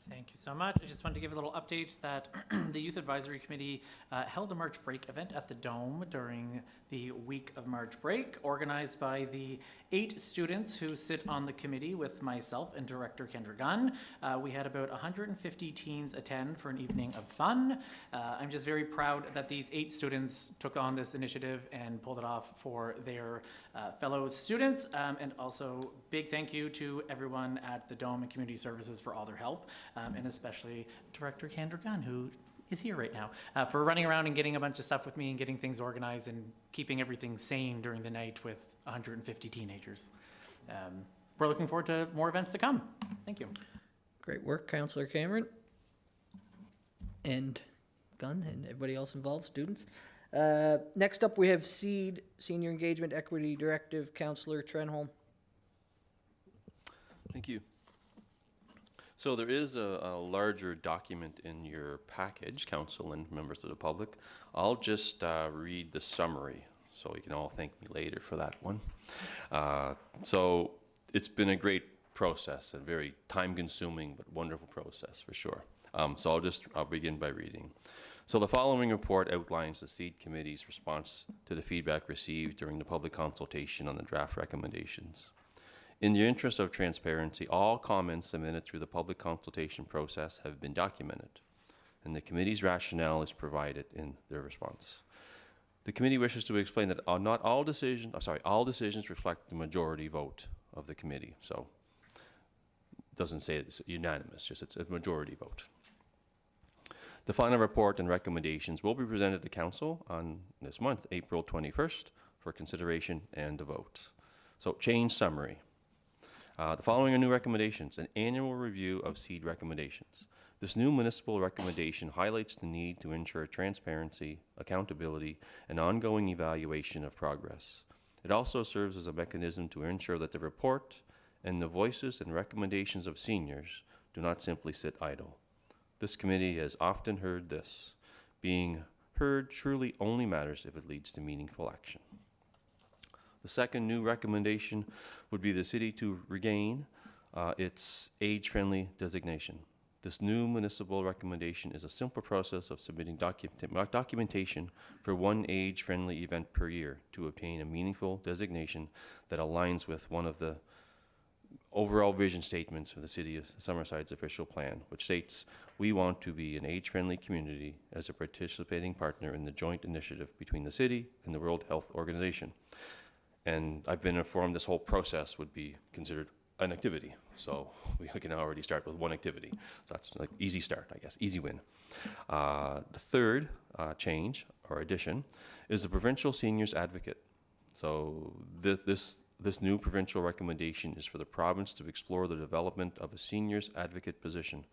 Thank you so much. I just wanted to give a little update that the Youth Advisory Committee held a March break event at the Dome during the week of March break, organized by the 8 students who sit on the committee with myself and Director Kendra Gunn. We had about 150 teens attend for an evening of fun. I'm just very proud that these 8 students took on this initiative and pulled it off for their fellow students. And also big thank you to everyone at the Dome and Community Services for all their help. And especially Director Kendra Gunn, who is here right now, for running around and getting a bunch of stuff with me and getting things organized and keeping everything sane during the night with 150 teenagers. We're looking forward to more events to come. Thank you. Great work, Councillor Cameron. And Gunn and everybody else involved, students. Next up, we have SEED, Senior Engagement Equity Directive, Councillor Trenholm. Thank you. So there is a larger document in your package, council and members of the public. I'll just read the summary, so you can all thank me later for that one. So it's been a great process, a very time-consuming but wonderful process for sure. So I'll begin by reading. So the following report outlines the Seed Committee's response to the feedback received during the public consultation on the draft recommendations. In the interest of transparency, all comments submitted through the public consultation process have been documented, and the committee's rationale is provided in their response. The committee wishes to explain that not all decisions, all decisions reflect the majority vote of the committee. So it doesn't say it's unanimous, just it's a majority vote. The final report and recommendations will be presented to council on this month, April 21st, for consideration and a vote. So change summary. The following are new recommendations: an annual review of SEED recommendations. This new municipal recommendation highlights the need to ensure transparency, accountability, and ongoing evaluation of progress. It also serves as a mechanism to ensure that the report and the voices and recommendations of seniors do not simply sit idle. This committee has often heard this: being heard truly only matters if it leads to meaningful action. The second new recommendation would be the city to regain its age-friendly designation. This new municipal recommendation is a simple process of submitting documentation for one age-friendly event per year to obtain a meaningful designation that aligns with one of the overall vision statements for the City of Summerside's official plan, which states, "We want to be an age-friendly community as a participating partner in the joint initiative between the city and the World Health Organization." And I've been informed this whole process would be considered an activity. So we can already start with one activity. So that's like easy start, I guess, easy win. The third change or addition is the provincial seniors advocate. So this new provincial recommendation is for the province to explore the development of a seniors advocate position,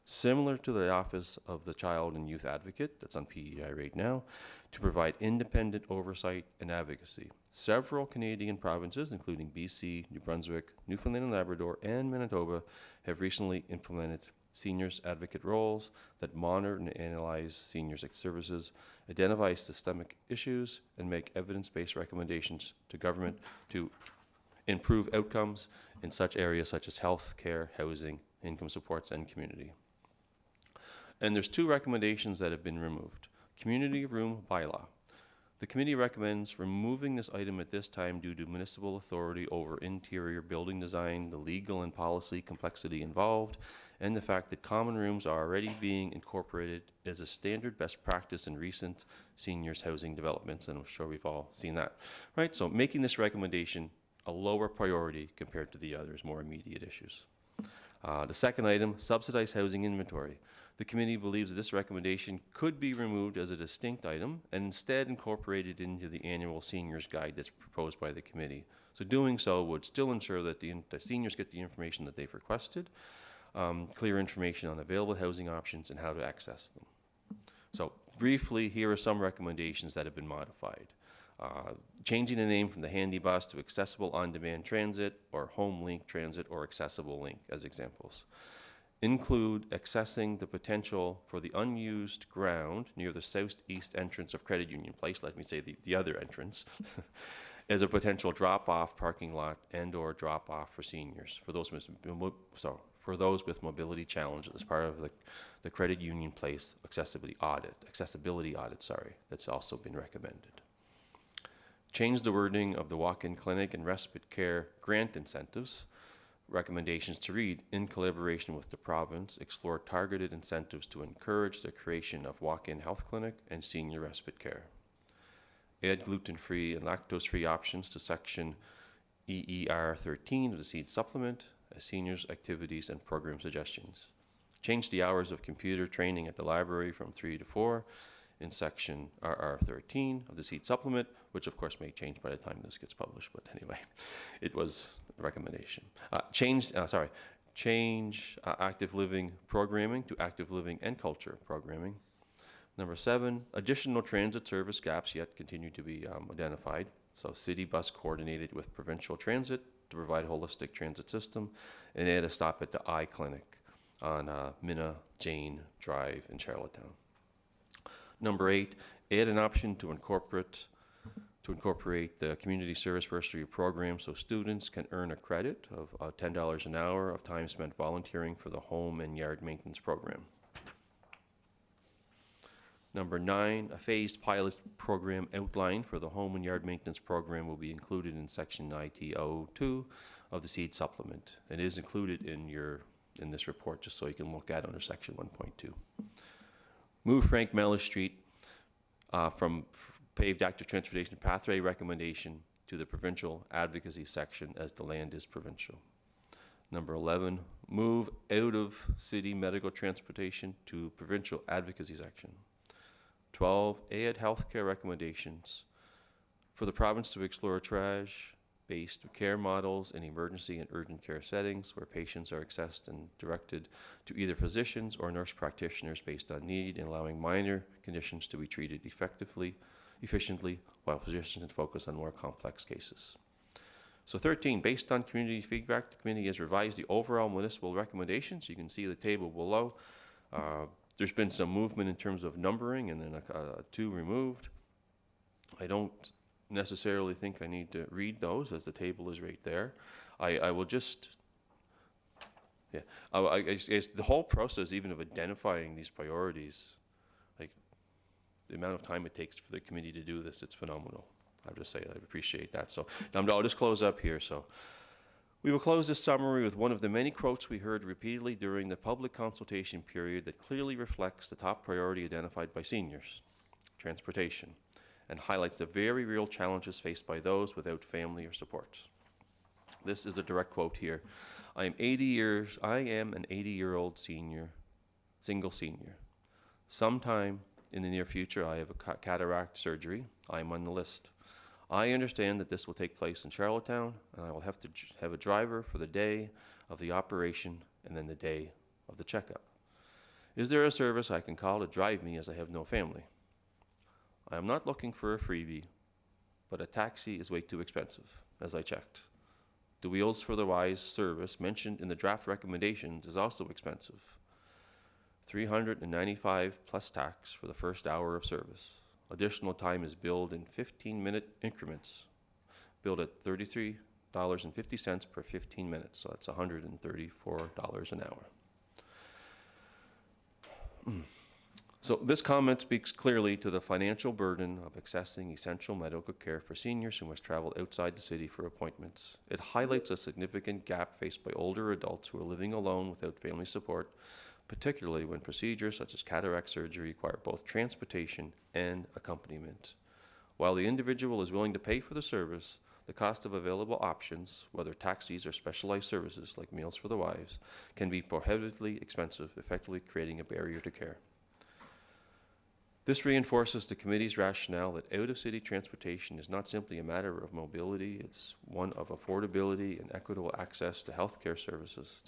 similar to the Office of the Child and Youth Advocate that's on PEI right now, to provide independent oversight and advocacy. Several Canadian provinces, including BC, New Brunswick, Newfoundland and Labrador, and Manitoba, have recently implemented seniors advocate roles that monitor and analyze seniors services, identify systemic issues, and make evidence-based recommendations to government to improve outcomes in such areas such as health, care, housing, income supports, and community. And there's two recommendations that have been removed. Community room bylaw. The committee recommends removing this item at this time due to municipal authority over interior building design, the legal and policy complexity involved, and the fact that common rooms are already being incorporated as a standard best practice in recent seniors housing developments, and I'm sure we've all seen that, right? So making this recommendation a lower priority compared to the others, more immediate issues. The second item, subsidized housing inventory. The committee believes that this recommendation could be removed as a distinct item and instead incorporated into the annual seniors guide that's proposed by the committee. So doing so would still ensure that the seniors get the information that they've requested, clear information on available housing options and how to access them. So briefly, here are some recommendations that have been modified. Changing the name from the Handy Bus to Accessible On-Demand Transit or Home Link Transit or Accessible Link as examples. Include accessing the potential for the unused ground near the southeast entrance of Credit Union Place, let me say the other entrance, as a potential drop-off parking lot and or drop-off for seniors, for those with mobility challenges as part of the Credit Union Place accessibility audit, that's also been recommended. Change the wording of the walk-in clinic and respite care grant incentives recommendations to read, in collaboration with the province, explore targeted incentives to encourage the creation of walk-in health clinic and senior respite care. Add gluten-free and lactose-free options to section EER 13 of the SEED supplement as seniors activities and program suggestions. Change the hours of computer training at the library from 3 to 4 in section RR 13 of the SEED supplement, which of course may change by the time this gets published, but anyway, it was a recommendation. Change active living programming to active living and culture programming. Number 7, additional transit service gaps yet continue to be identified. So city bus coordinated with provincial transit to provide holistic transit system and add a stop at the eye clinic. on Minna Jane Drive in Charlottetown. Number 8, add an option to incorporate the Community Service Bursary program so students can earn a credit of $10 an hour of time spent volunteering for the home and yard maintenance program. Number 9, a phased pilot program outline for the home and yard maintenance program will be included in section IT02 of the seed supplement. It is included in this report, just so you can look at under section 1.2. Move Frank Mellish Street from paved active transportation pathway recommendation to the provincial advocacy section as the land is provincial. Number 11, move out of city medical transportation to provincial advocacy section. 12, add healthcare recommendations for the province to explore triage-based care models in emergency and urgent care settings where patients are accessed and directed to either physicians or nurse practitioners based on need, and allowing minor conditions to be treated efficiently, while physicians focus on more complex cases. So 13, based on community feedback, the committee has revised the overall municipal recommendations. You can see the table below. There's been some movement in terms of numbering, and then a 2 removed. I don't necessarily think I need to read those, as the table is right there. I will just, yeah, I guess the whole process even of identifying these priorities, like the amount of time it takes for the committee to do this, it's phenomenal. I'll just say I appreciate that. So now I'll just close up here. So we will close this summary with one of the many quotes we heard repeatedly during the public consultation period that clearly reflects the top priority identified by seniors, transportation, and highlights the very real challenges faced by those without family or support. This is a direct quote here. I am an 80-year-old senior, single senior. Sometime in the near future, I have a cataract surgery. I am on the list. I understand that this will take place in Charlottetown, and I will have to have a driver for the day of the operation and then the day of the checkup. Is there a service I can call to drive me, as I have no family? I am not looking for a freebie, but a taxi is way too expensive, as I checked. The Wheels for the Wise service mentioned in the draft recommendations is also expensive. $395 plus tax for the first hour of service. Additional time is billed in 15-minute increments, billed at $33.50 per 15 minutes, so that's $134 an hour. So this comment speaks clearly to the financial burden of accessing essential medical care for seniors who must travel outside the city for appointments. It highlights a significant gap faced by older adults who are living alone without family support, particularly when procedures such as cataract surgery require both transportation and accompaniment. While the individual is willing to pay for the service, the cost of available options, whether taxis or specialized services like Meals for the Wives, can be prohibitively expensive, effectively creating a barrier to care. This reinforces the committee's rationale that out-of-city transportation is not simply a matter of mobility, it's one of affordability and equitable access to health services.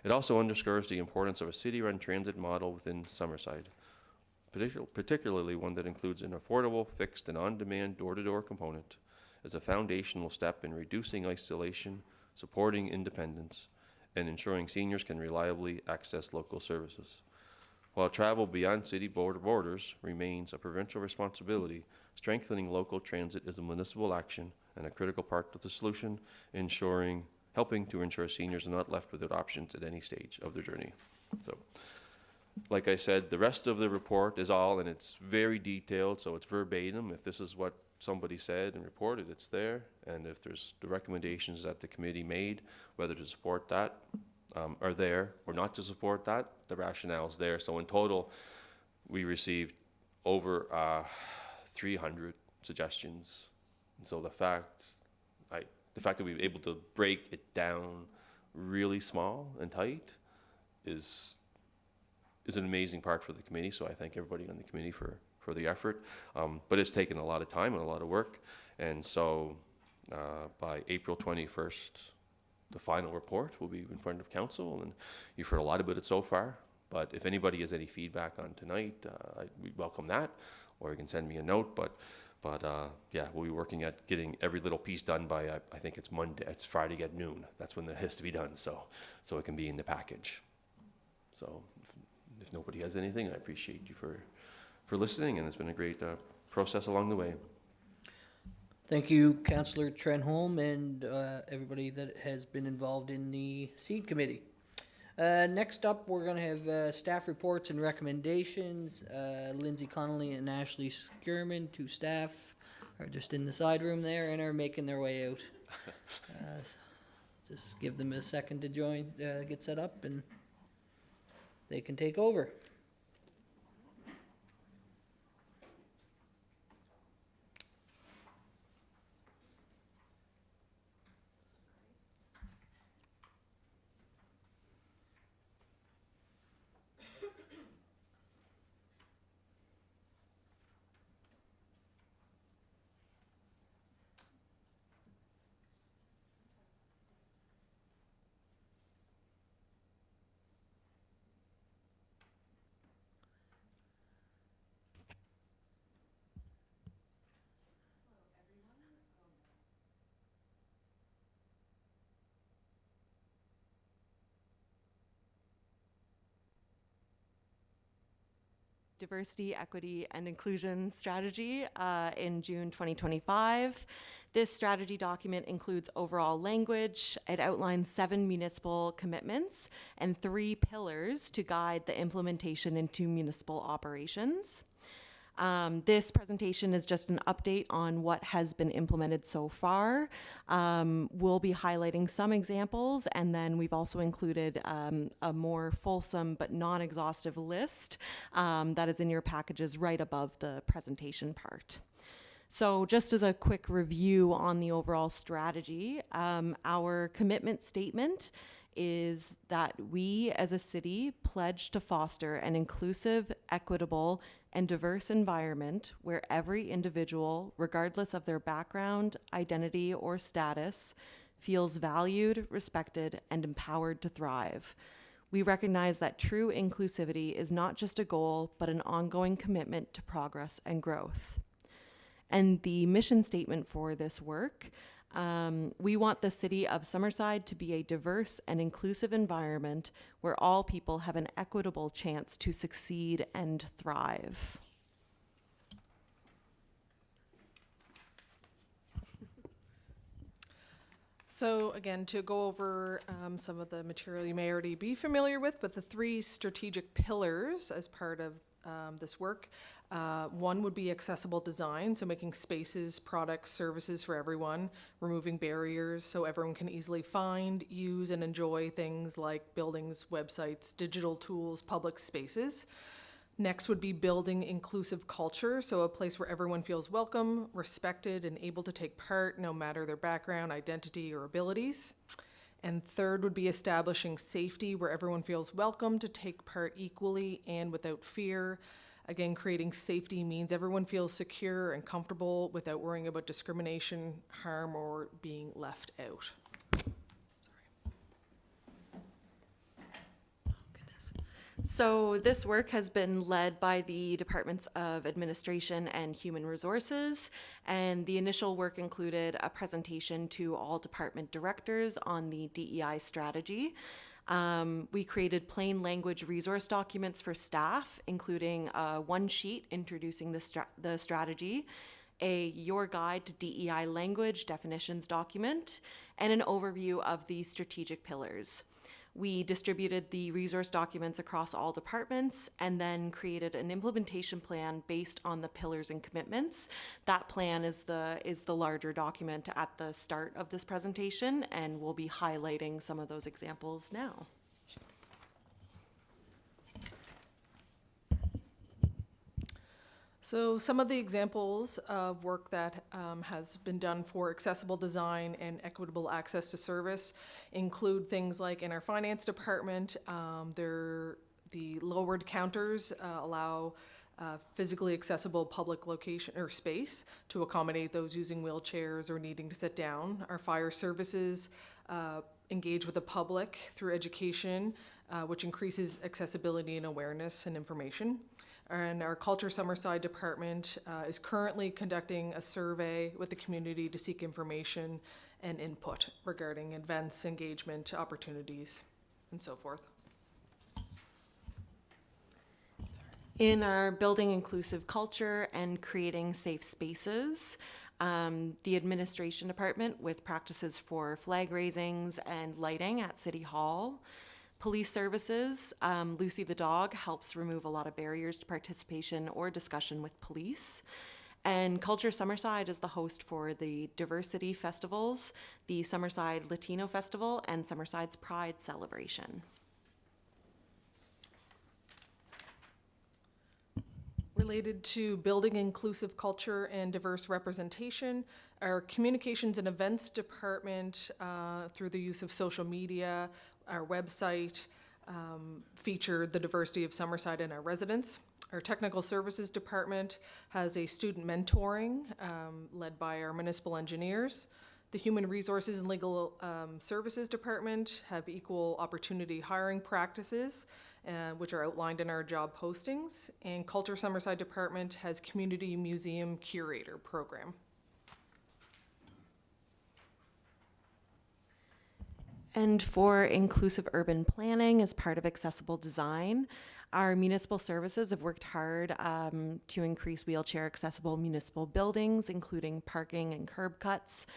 It also underscores the importance of a city-run transit model within Summerside, particularly one that includes an affordable, fixed, and on-demand door-to-door component as a foundational step in reducing isolation, supporting independence, and ensuring seniors can reliably access local services. While travel beyond city borders remains a provincial responsibility, strengthening local transit is a municipal action and a critical part of the solution, helping to ensure seniors are not left without options at any stage of their journey. So, like I said, the rest of the report is and it's very detailed, so it's verbatim. If this is what somebody said and reported, it's there. And if there's the recommendations that the committee made, whether to support that, are there or not to support that, the rationale is there. So in total, we received over 300 suggestions. And so the fact that we were able to break it down really small and tight is an amazing part for the committee. So I thank everybody on the committee for the effort. But it's taken a lot of time and a lot of work. And so by April 21st, the final report will be in front of council, and you've heard a lot about it so far. But if anybody has any feedback on tonight, we welcome that, or you can send me a note. But But yeah, we'll be working at getting every little piece done by, I think it's Monday, it's Friday at noon. That's when it has to be done, so it can be in the package. So if nobody has anything, I appreciate you for listening, and it's been a great process along the way. Thank you, Councillor Trenholm, and everybody that has been involved in the seed committee. Next up, we're going to have staff reports and recommendations. Lindsay Connolly and Ashley Skierman, two staff, are just in the side room there and are making their way out. Just give them a second to join, get set up, and they can take over. Diversity, Equity, and Inclusion Strategy in June 2025. This strategy document includes overall language. It outlines 7 municipal commitments and 3 pillars to guide the implementation into municipal operations. This presentation is just an update on what has been implemented so far. We'll be highlighting some examples, and then we've also included a more fulsome but non-exhaustive list that is in your packages right above the presentation part. So just as a quick review on the overall strategy, our commitment statement is that we as a city pledge to foster an inclusive, equitable, and diverse environment where every individual, regardless of their background, identity, or status, feels valued, respected, and empowered to thrive. We recognize that true inclusivity is not just a goal, but an ongoing commitment to progress and growth. And the mission statement for this work, we want the city of Summerside to be a diverse and inclusive environment where all people have an equitable chance to succeed and thrive. So again, to go over some of the material you may already be familiar with, but the 3 strategic pillars as part of this work. One would be accessible design, so making spaces, products, services for everyone, removing barriers so everyone can easily find, use, and enjoy things like buildings, websites, digital tools, public spaces. Next would be building inclusive culture, so a place where everyone feels welcome, respected, and able to take part no matter their background, identity, or abilities. And third would be establishing safety where everyone feels welcome to take part equally and without fear. Again, creating safety means everyone feels secure and comfortable without worrying about discrimination, harm, or being left out. So this work has been led by the Departments of Administration and Human Resources, and the initial work included a presentation to all department directors on the DEI strategy. We created plain language resource documents for staff, including one sheet introducing the strategy, a Your Guide to DEI Language Definitions document, and an overview of the strategic pillars. We distributed the resource documents across all departments and then created an implementation plan based on the pillars and commitments. That plan is the larger document at the start of this presentation, and we'll be highlighting some of those examples now. So some of the examples of work that has been done for accessible design and equitable access to service include things like in our finance department, the lowered counters allow physically accessible public location or space to accommodate those using wheelchairs or needing to sit down. Our fire services engage with the public through education, which increases accessibility and awareness and information. And our Culture Summerside department is currently conducting a survey with the community to seek information and input regarding events, engagement, opportunities, and so forth. In our building inclusive culture and creating safe spaces, the administration department with practices for flag raisings and lighting at City Hall. Police services, Lucy the dog helps remove a lot of barriers to participation or discussion with police. And Culture Summerside is the host for the diversity festivals, the Summerside Latino Festival, and Summerside's Pride celebration. Related to building inclusive culture and diverse representation, our communications and events department, through the use of social media, our website, featured the diversity of Summerside in our residents. Our technical services department has a student mentoring led by our municipal engineers. The Human Resources and Legal Services Department have equal opportunity hiring practices, which are outlined in our job postings. And Culture Summerside Department has Community Museum Curator Program. And for inclusive urban planning as part of accessible design, our municipal services have worked hard to increase wheelchair accessible municipal buildings, including parking and curb cuts.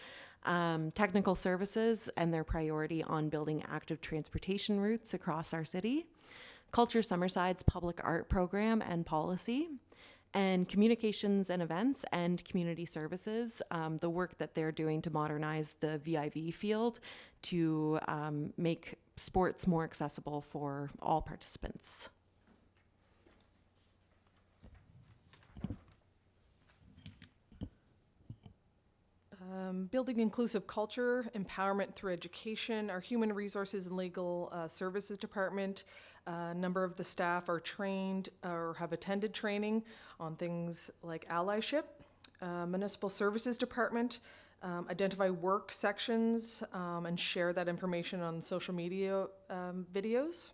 Technical services and their priority on building active transportation routes across our city. Culture Summerside's public art program and policy. And communications and events and community services, the work that they're doing to modernize the VIV field to make sports more accessible for all participants. Building inclusive culture, empowerment through education. Our Human Resources and Legal Services Department, a number of the staff are trained or have attended training on things like allyship. Municipal Services Department, identify work sections and share that information on social media videos.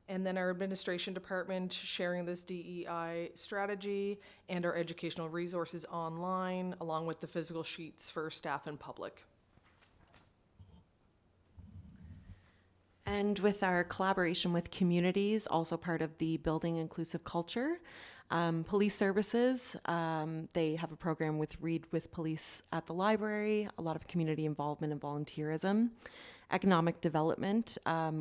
And then our administration department sharing this DEI strategy and our educational resources online, along with the physical sheets for staff and public. And with our collaboration with communities, also part of the Building Inclusive Culture. Police services, they have a program with Read with Police at the library, a lot of community involvement and volunteerism. Economic development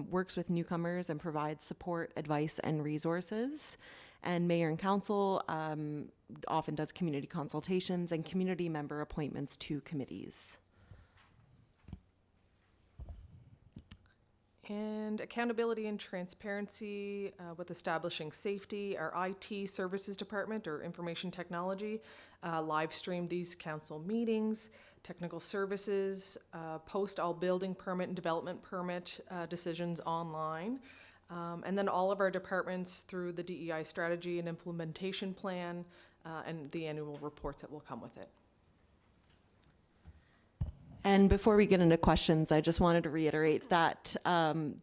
works with newcomers and provides support, advice, and resources. And mayor and council often does community consultations and community member appointments to committees. And accountability and transparency with establishing safety. Our IT services department or information technology live stream these council meetings. Technical services post all building permit and development permit decisions online. And then all of our departments through the DEI strategy and implementation plan and the annual reports that will come with it. And before we get into questions, I just wanted to reiterate that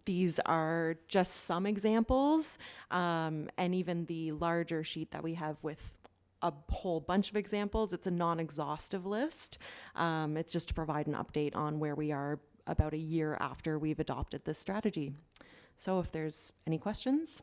these are just some examples, and even the larger sheet that we have with a whole bunch of examples, it's a non-exhaustive list. It's just to provide an update on where we are about a year after we've adopted this strategy. So if there's any questions.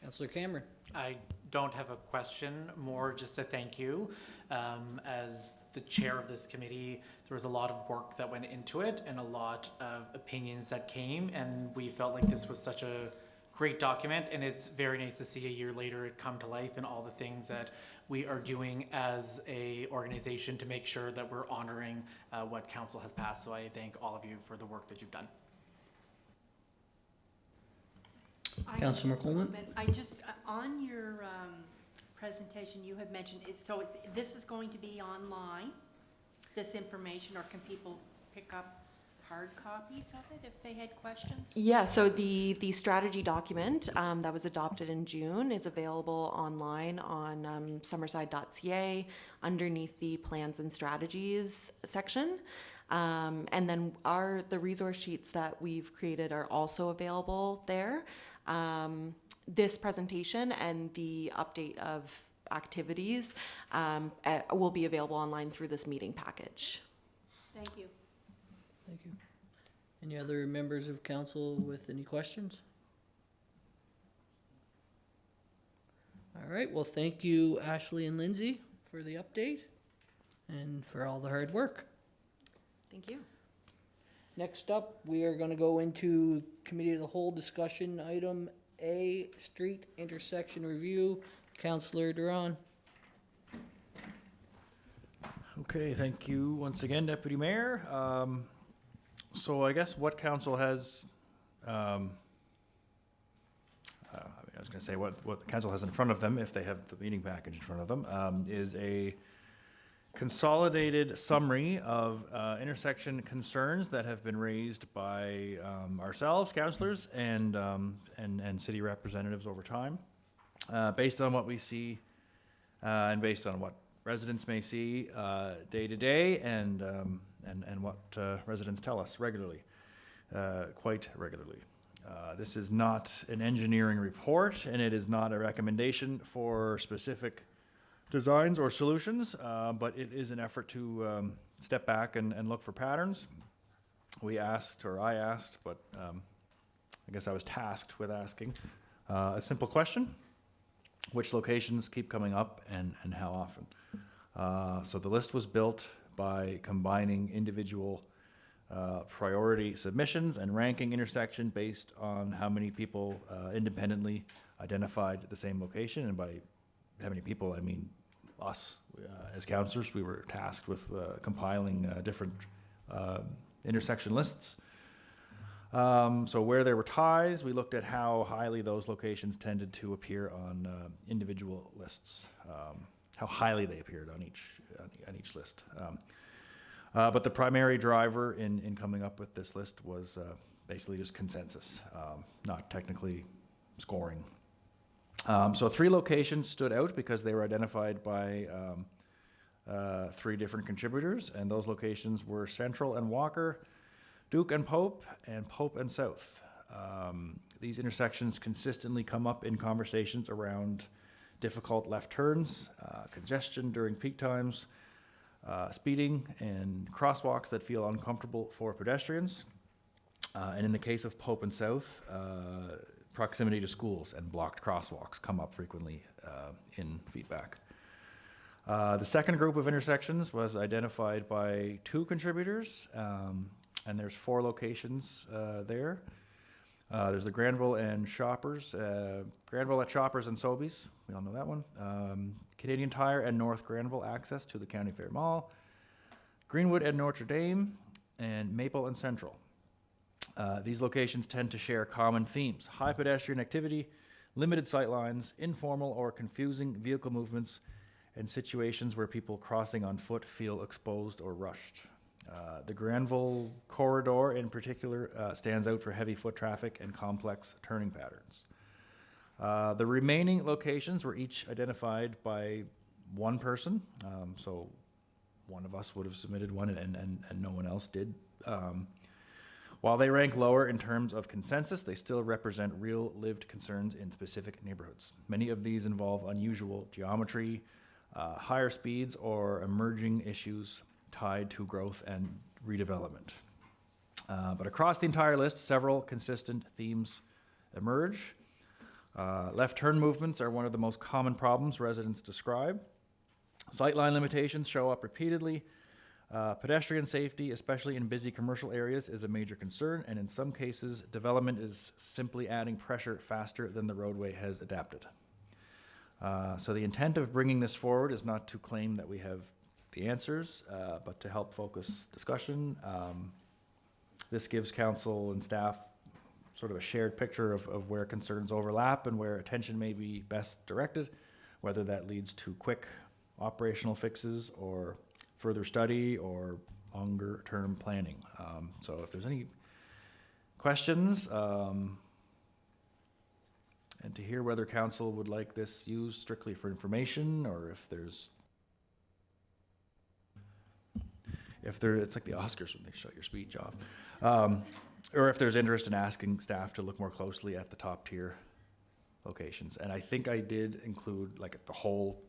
Councillor Cameron. I don't have a question, more just a thank you. As the chair of this committee, there was a lot of work that went into it and a lot of opinions that came, and we felt like this was such a great document, and it's very nice to see a year later it come to life and all the things that we are doing as a organization to make sure that we're honoring what council has passed. So I thank all of you for the work that you've done. Councillor McColeman. I just, on your presentation, you had mentioned, this is going to be online, this information, or can people pick up hard copies of it if they had questions? Yeah, so the strategy document that was adopted in June is available online on summerside.ca underneath the plans and strategies section. And then the resource sheets that we've created are also available there. This presentation and the update of activities will be available online through this meeting package. Thank you. Thank you. Any other members of council with any questions? All right, well, thank you, Ashley and Lindsay, for the update and for all the hard work. Thank you. Next up, we are going to go into committee of the whole discussion, item A, street intersection review. Councillor Doiron. Okay, thank you once again, Deputy Mayor. So I guess what council has, I was going to say what the council has in front of them, if they have the meeting package in front of them, is a consolidated summary of intersection concerns that have been raised by ourselves, councillors, and city representatives over time, based on what we see and based on what residents may see day to day, and what residents tell us regularly, quite regularly. This is not an engineering report, and it is not a recommendation for specific designs or solutions, but it is an effort to step back and look for patterns. I asked, but I guess I was tasked with asking a simple question: which locations keep coming up and how often? So the list was built by combining individual priority submissions and ranking intersection based on how many people independently identified the same location. And by how many people, I mean us. As councillors, we were tasked with compiling different intersection lists. So where there were ties, we looked at how highly those locations tended to appear on individual lists, how highly they appeared on each list. But the primary driver in coming up with this list was basically just consensus, not technically scoring. So 3 locations stood out because they were identified by 3 different contributors, and those locations were Central and Walker, Duke and Pope and South. These intersections consistently come up in conversations around difficult left turns, congestion during peak times, speeding, and crosswalks that feel uncomfortable for pedestrians. And in the case of Pope and South, proximity to schools and blocked crosswalks come up frequently in feedback. The second group of intersections was identified by 2 contributors, and there's 4 locations there. There's the Granville and Shoppers, Granville at Shoppers and Sobeys, we all know that one. Canadian Tire and North Granville access to the County Fair Mall. Greenwood and Notre Dame, and Maple and Central. These locations tend to share common themes: high pedestrian activity, limited sightlines, informal or confusing vehicle movements, and situations where people crossing on foot feel exposed or rushed. The Granville corridor in particular stands out for heavy foot traffic and complex turning patterns. The remaining locations were each identified by one person, so one of us would have submitted one and no one else did. While they rank lower in terms of consensus, they still represent real lived concerns in specific neighborhoods. Many of these involve unusual geometry, higher speeds, or emerging issues tied to growth and redevelopment. But across the entire list, several consistent themes emerge. Left turn movements are one of the most common problems residents describe. Sightline limitations show up repeatedly. Pedestrian safety, especially in busy commercial areas, is a major concern, and in some cases, development is simply adding pressure faster than the roadway has adapted. So the intent of bringing this forward is not to claim that we have the answers, but to help focus discussion. This gives council and staff sort of a shared picture of where concerns overlap and where attention may be best directed, whether that leads to quick operational fixes or further study or longer term planning. So if there's any questions, and to hear whether council would like this used strictly for information, or if there's, it's like the Oscars when they shut your speech off. Or if there's interest in asking staff to look more closely at the top tier locations. And I think I did include like the whole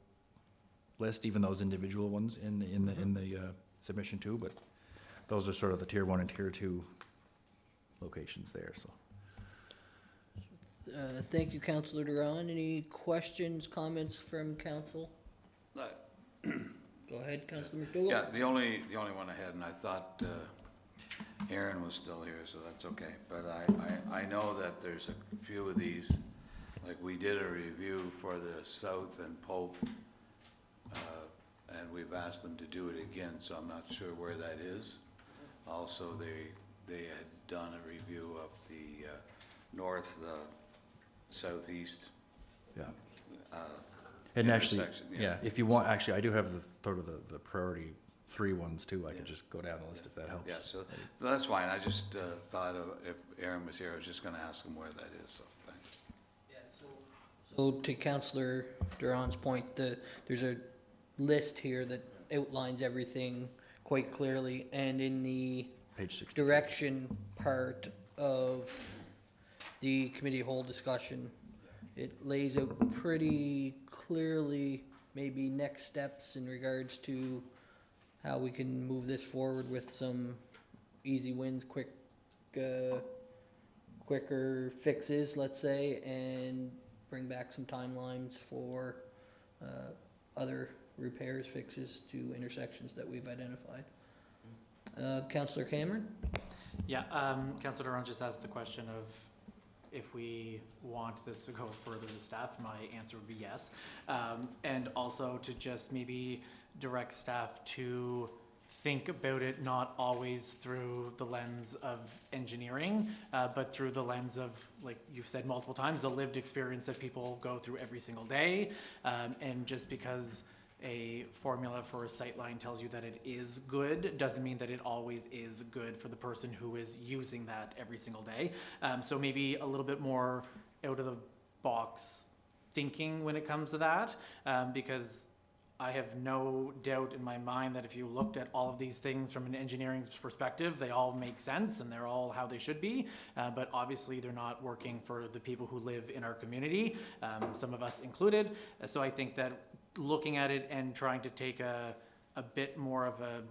list, even those individual ones in the submission too, but those are sort of the tier 1 and tier 2 locations there, so. Thank you, Councillor Doiron. Any questions, comments from council? Go ahead, Councillor MacDougall. Yeah, the only one I had, and I thought Aaron was still here, so that's okay. But I know that there's a few of these, like we did a review for the South and Pope, and we've asked them to do it again, so I'm not sure where that is. Also, they had done a review of the north, southeast. Yeah. And actually, intersection, yeah, if you want, actually, I do have the sort of the priority 3 ones too. I could just go down the list if that helps. Yeah, so that's fine. I just thought of, if Aaron was here, I was just gonna ask him where that is, so thanks. Yeah, so to Councillor Doiron's point, there's a list here that outlines everything quite clearly, and in the Page 60. direction part of the committee whole discussion, it lays out pretty clearly maybe next steps in regards to how we can move this forward with some easy wins, quicker fixes, let's say, and bring back some timelines for other repairs, fixes to intersections that we've identified. Councillor Cameron? Yeah, Councillor Doiron just asked the question of if we want this to go further to staff. My answer would be yes. And also to just maybe direct staff to think about it not always through the lens of engineering, but through the lens of, like you've said multiple times, the lived experience that people go through every single day. And just because a formula for a sightline tells you that it is good doesn't mean that it always is good for the person who is using that every single day. So maybe a little bit more out of the box thinking when it comes to that, because I have no doubt in my mind that if you looked at all of these things from an engineering perspective, they all make sense and they're all how they should be, but obviously they're not working for the people who live in our community, some of us included. So I think that looking at it and trying to take a bit more of a,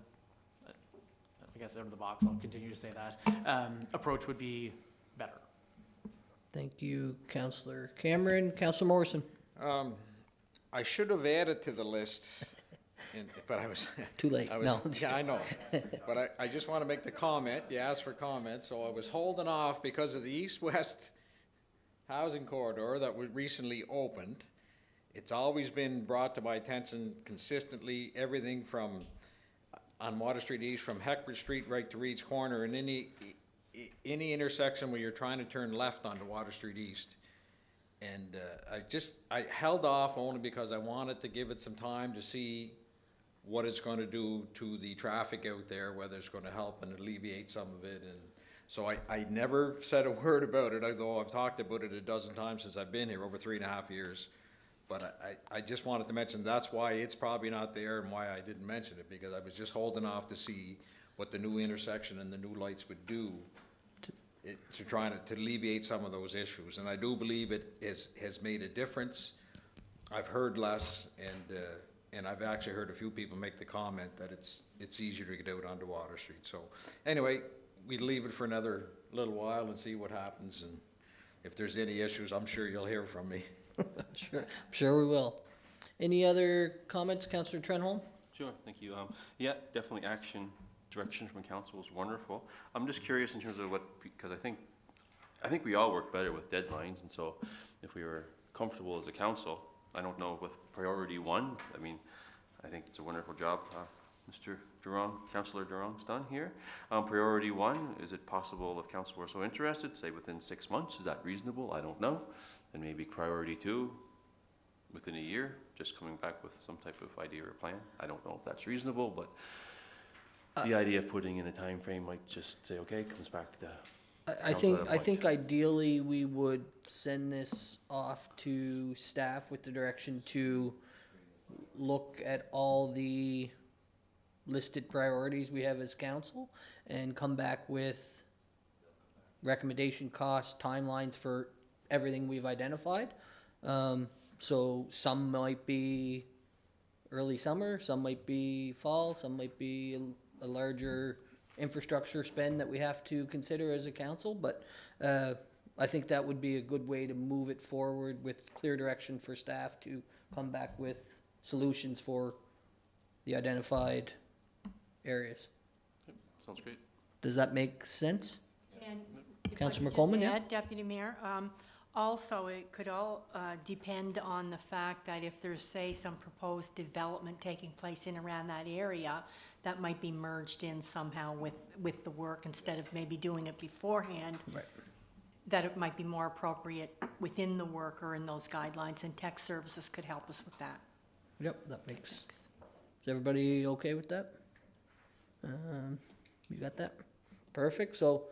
I guess out of the box, I'll continue to say that, approach would be better. Thank you, Councillor Cameron. Councillor Morrison? I should have added to the list, but I was... Too late. No. Yeah, I know. But I just want to make the comment. You asked for comment, so I was holding off because of the east-west housing corridor that was recently opened. It's always been brought to my attention consistently, everything from, on Water Street East, from Heckford Street right to Reed's Corner, and any intersection where you're trying to turn left onto Water Street East. And I held off only because I wanted to give it some time to see what it's going to do to the traffic out there, whether it's going to help and alleviate some of it. And so I never said a word about it, although I've talked about it a dozen times since I've been here, over 3.5 years. But I just wanted to mention that's why it's probably not there and why I didn't mention it, because I was just holding off to see what the new intersection and the new lights would do to try to alleviate some of those issues. And I do believe it has made a difference. I've heard less, and I've actually heard a few people make the comment that it's easier to get out onto Water Street. So anyway, we'd leave it for another little while and see what happens. And if there's any issues, I'm sure you'll hear from me. Sure we will. Any other comments, Councillor Trenholm? Sure, thank you. Yeah, definitely direction from council is wonderful. I'm just curious in terms of because I think we all work better with deadlines, and so if we were comfortable as a council, I don't know, with priority 1, I mean, I think it's a wonderful job Mr. Doiron, Councillor Doiron's done here. Priority 1, is it possible if council were so interested, say within 6 months, is that reasonable? I don't know. And maybe priority 2, within a year, just coming back with some type of idea or plan. I don't know if that's reasonable, but the idea of putting in a time frame might just say, okay, it comes back to I council at think, a I point. think ideally we would send this off to staff with the direction to look at all the listed priorities we have as council and come back with recommendation costs, timelines for everything we've identified. So some might be early summer, some might be fall, some might be a larger infrastructure spend that we have to consider as a council, but I think that would be a good way to move it forward with clear direction for staff to come back with solutions for the identified areas. Sounds great. Does that make sense? And if I Councillor could just McColeman, yeah? add, Deputy Mayor, also, it could all depend on the fact that if there's, say, some proposed development taking place in around that area, that might be merged in somehow with the work instead of maybe doing it beforehand. Right. That it might be more appropriate within the work or in those guidelines, and tech services could help us with that. Yep, that makes, is everybody okay with that? You got that? Perfect, so,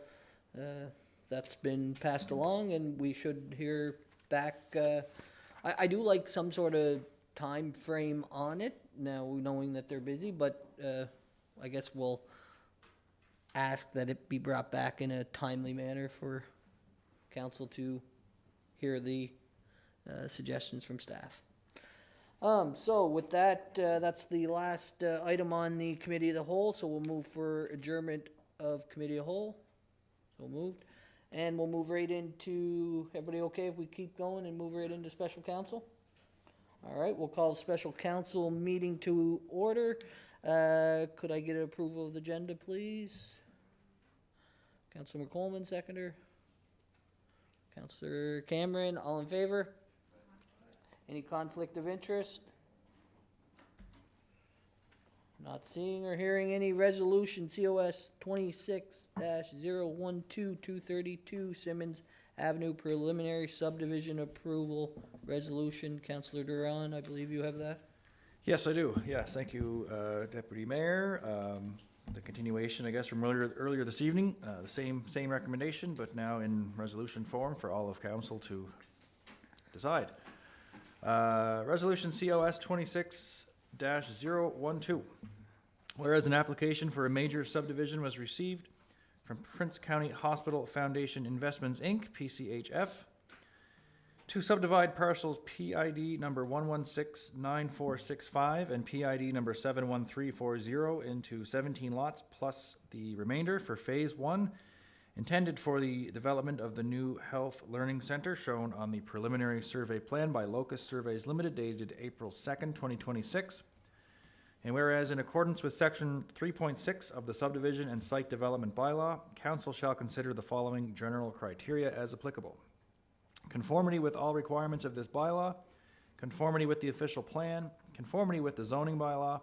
that's been passed along and we should hear back, I do like some sort of time frame on it, now knowing that they're busy, but, I guess we'll ask that it be brought back in a timely manner for council to hear the, suggestions from staff. So with that, that's the last item on the committee of the whole, so we'll move for adjournment of committee of whole. So moved. And we'll move right into, everybody okay if we keep going and move right into special council? All right, we'll call the special council meeting to order. Could I get approval of the agenda, please? Councillor McColeman, seconder. Councillor Cameron, all in favor? Any conflict of interest? Not seeing or hearing any resolution, COS 26-012-232, Simmons Avenue Preliminary Subdivision Approval Resolution. Councillor Doiron, I believe you have that? Yes, I do. Yes, thank you, Deputy Mayor. The continuation, I guess, from earlier this evening, the same recommendation, but now in resolution form for all of council to decide. Resolution COS 26-012. Whereas an application for a major subdivision was received from Prince County Hospital Foundation Investments, Inc., PCHF, to subdivide parcels PID number 1169465 and PID number 71340 into 17 lots plus the remainder for Phase 1, intended for the development of the new Health Learning Center shown on the preliminary survey plan by Locus Surveys Limited dated April 2nd, 2026. And whereas in accordance with Section 3.6 of the Subdivision and Site Development Bylaw, Council shall consider the following general criteria as applicable: conformity with all requirements of this bylaw, conformity with the official plan, conformity with the zoning bylaw,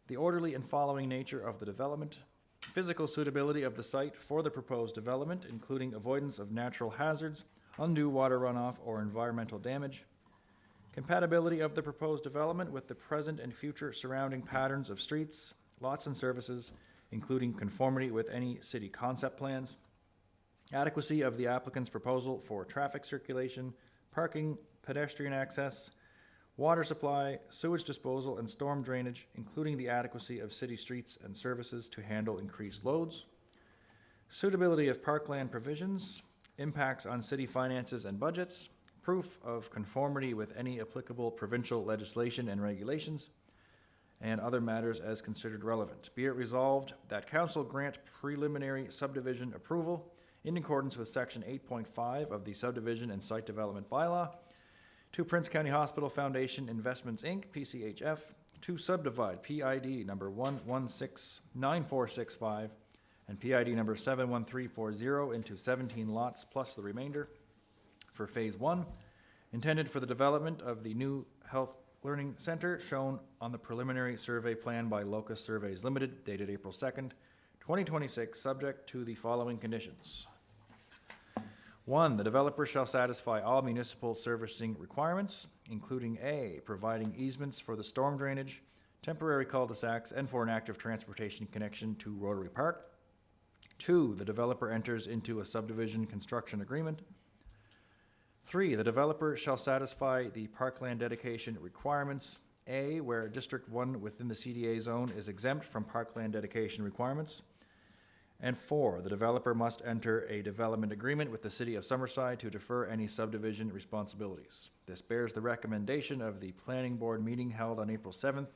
the orderly and following nature of the development, physical suitability of the site for the proposed development, including avoidance of natural hazards, undue water runoff, or environmental damage, compatibility of the proposed development with the present and future surrounding patterns of streets, lots, and services, including conformity with any city concept plans, adequacy of the applicant's proposal for traffic circulation, parking, pedestrian access, water supply, sewage disposal, and storm drainage, including the adequacy of city streets and services to handle increased loads, suitability of parkland provisions, impacts on city finances and budgets, proof of conformity with any applicable provincial legislation and regulations, and other matters as considered relevant. Be it resolved that council grant preliminary subdivision approval in accordance with Section 8.5 of the Subdivision and Site Development Bylaw to Prince County Hospital Foundation Investments, Inc., PCHF, to subdivide PID number 1169465 and PID number 71340 into 17 lots plus the remainder for Phase 1, intended for the development of the new Health Learning Center shown on the preliminary survey plan by Locus Surveys Limited, dated April 2nd, 2026, subject to the following conditions. 1, the developer shall satisfy all municipal servicing requirements, including A, providing easements for the storm drainage temporary cul-de-sacs, and for an active transportation connection to Rotary Park. 2, the developer enters into a subdivision construction agreement. 3, the developer shall satisfy the parkland dedication requirements. A, where District 1 within the CDA zone is exempt from parkland dedication requirements. And 4, the developer must enter a development agreement with the City of Summerside to defer any subdivision responsibilities. This bears the recommendation of the Planning Board meeting held on April 7th,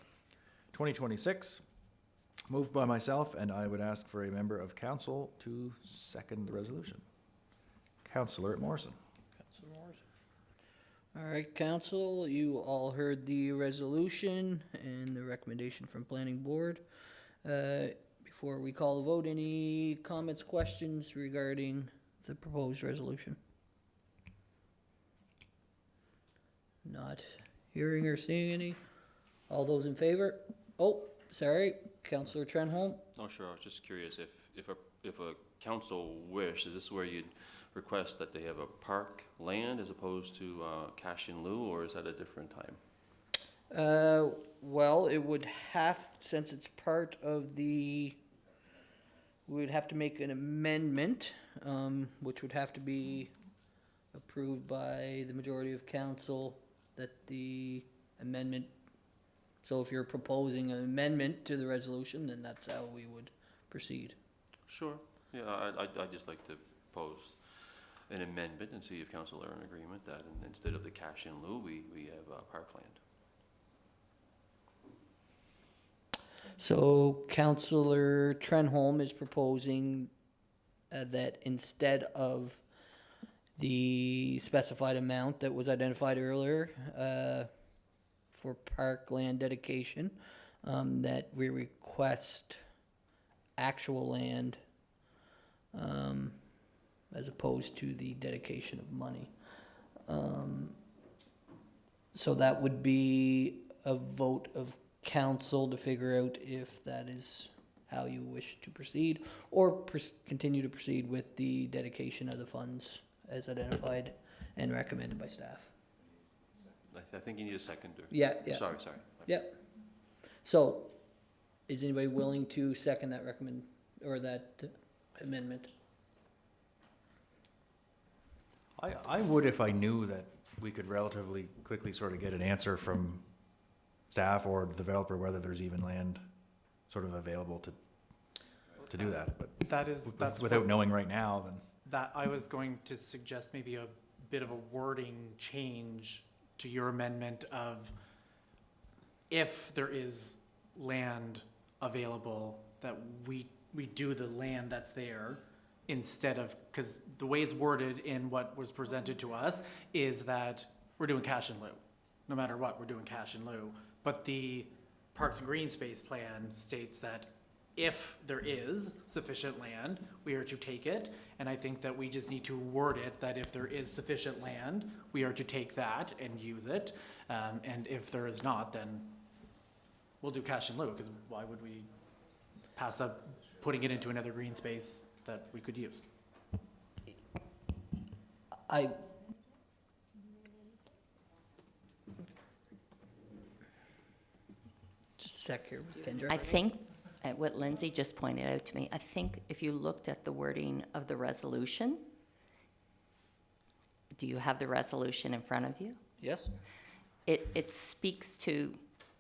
2026. Moved by myself, and I would ask for a member of council to second the resolution. Councillor Morrison. Councillor Morrison. All right, council, you all heard the resolution and the recommendation from planning board. Before we call the vote, any comments, questions regarding the proposed resolution? Not hearing or seeing any. All those in favor? Oh, sorry, Councillor Trenholm. Oh, sure, I was just curious if a council wish, is this where you'd request that they have a park land as opposed to cash in lieu, or is that a different time? Well, it would have, since it's part of the, we would have to make an amendment, which would have to be approved by the majority of council, that the amendment, so if you're proposing an amendment to the resolution, then that's how we would proceed. Sure, yeah, I'd just like to propose an amendment and see if council are in agreement that instead of the cash in lieu, we have parkland. So Councillor Trenholm is proposing that instead of the specified amount that was identified earlier for parkland dedication, that we request actual land as opposed to the dedication of money. So that would be a vote of council to figure out if that is how you wish to proceed, or continue to proceed with the dedication of the funds as identified and recommended by staff. I think you need a seconder. Yeah. Sorry. Yep. So, is anybody willing to second that that amendment? I would if I knew that we could relatively quickly sort of get an answer from staff or the developer whether there's even land sort of available to do that. But That's without knowing right now, then. that I was going to suggest maybe a bit of a wording change to your amendment of if there is land available, that we do the land that's there instead of, because the way it's worded in what was presented to us is that we're doing cash in lieu. No matter what, we're doing cash in lieu. But the Parks and Greenspace plan states that if there is sufficient land, we are to take it. And I think that we just need to word it that if there is sufficient land, we are to take that and use it. And if there is not, then we'll do cash in lieu, because why would we pass up putting it into another green space that we could use? Just a sec here, Kendra. I think, what Lindsay just pointed out to me, I think if you looked at the wording of the resolution, do you have the resolution in front of you? Yes. It speaks to,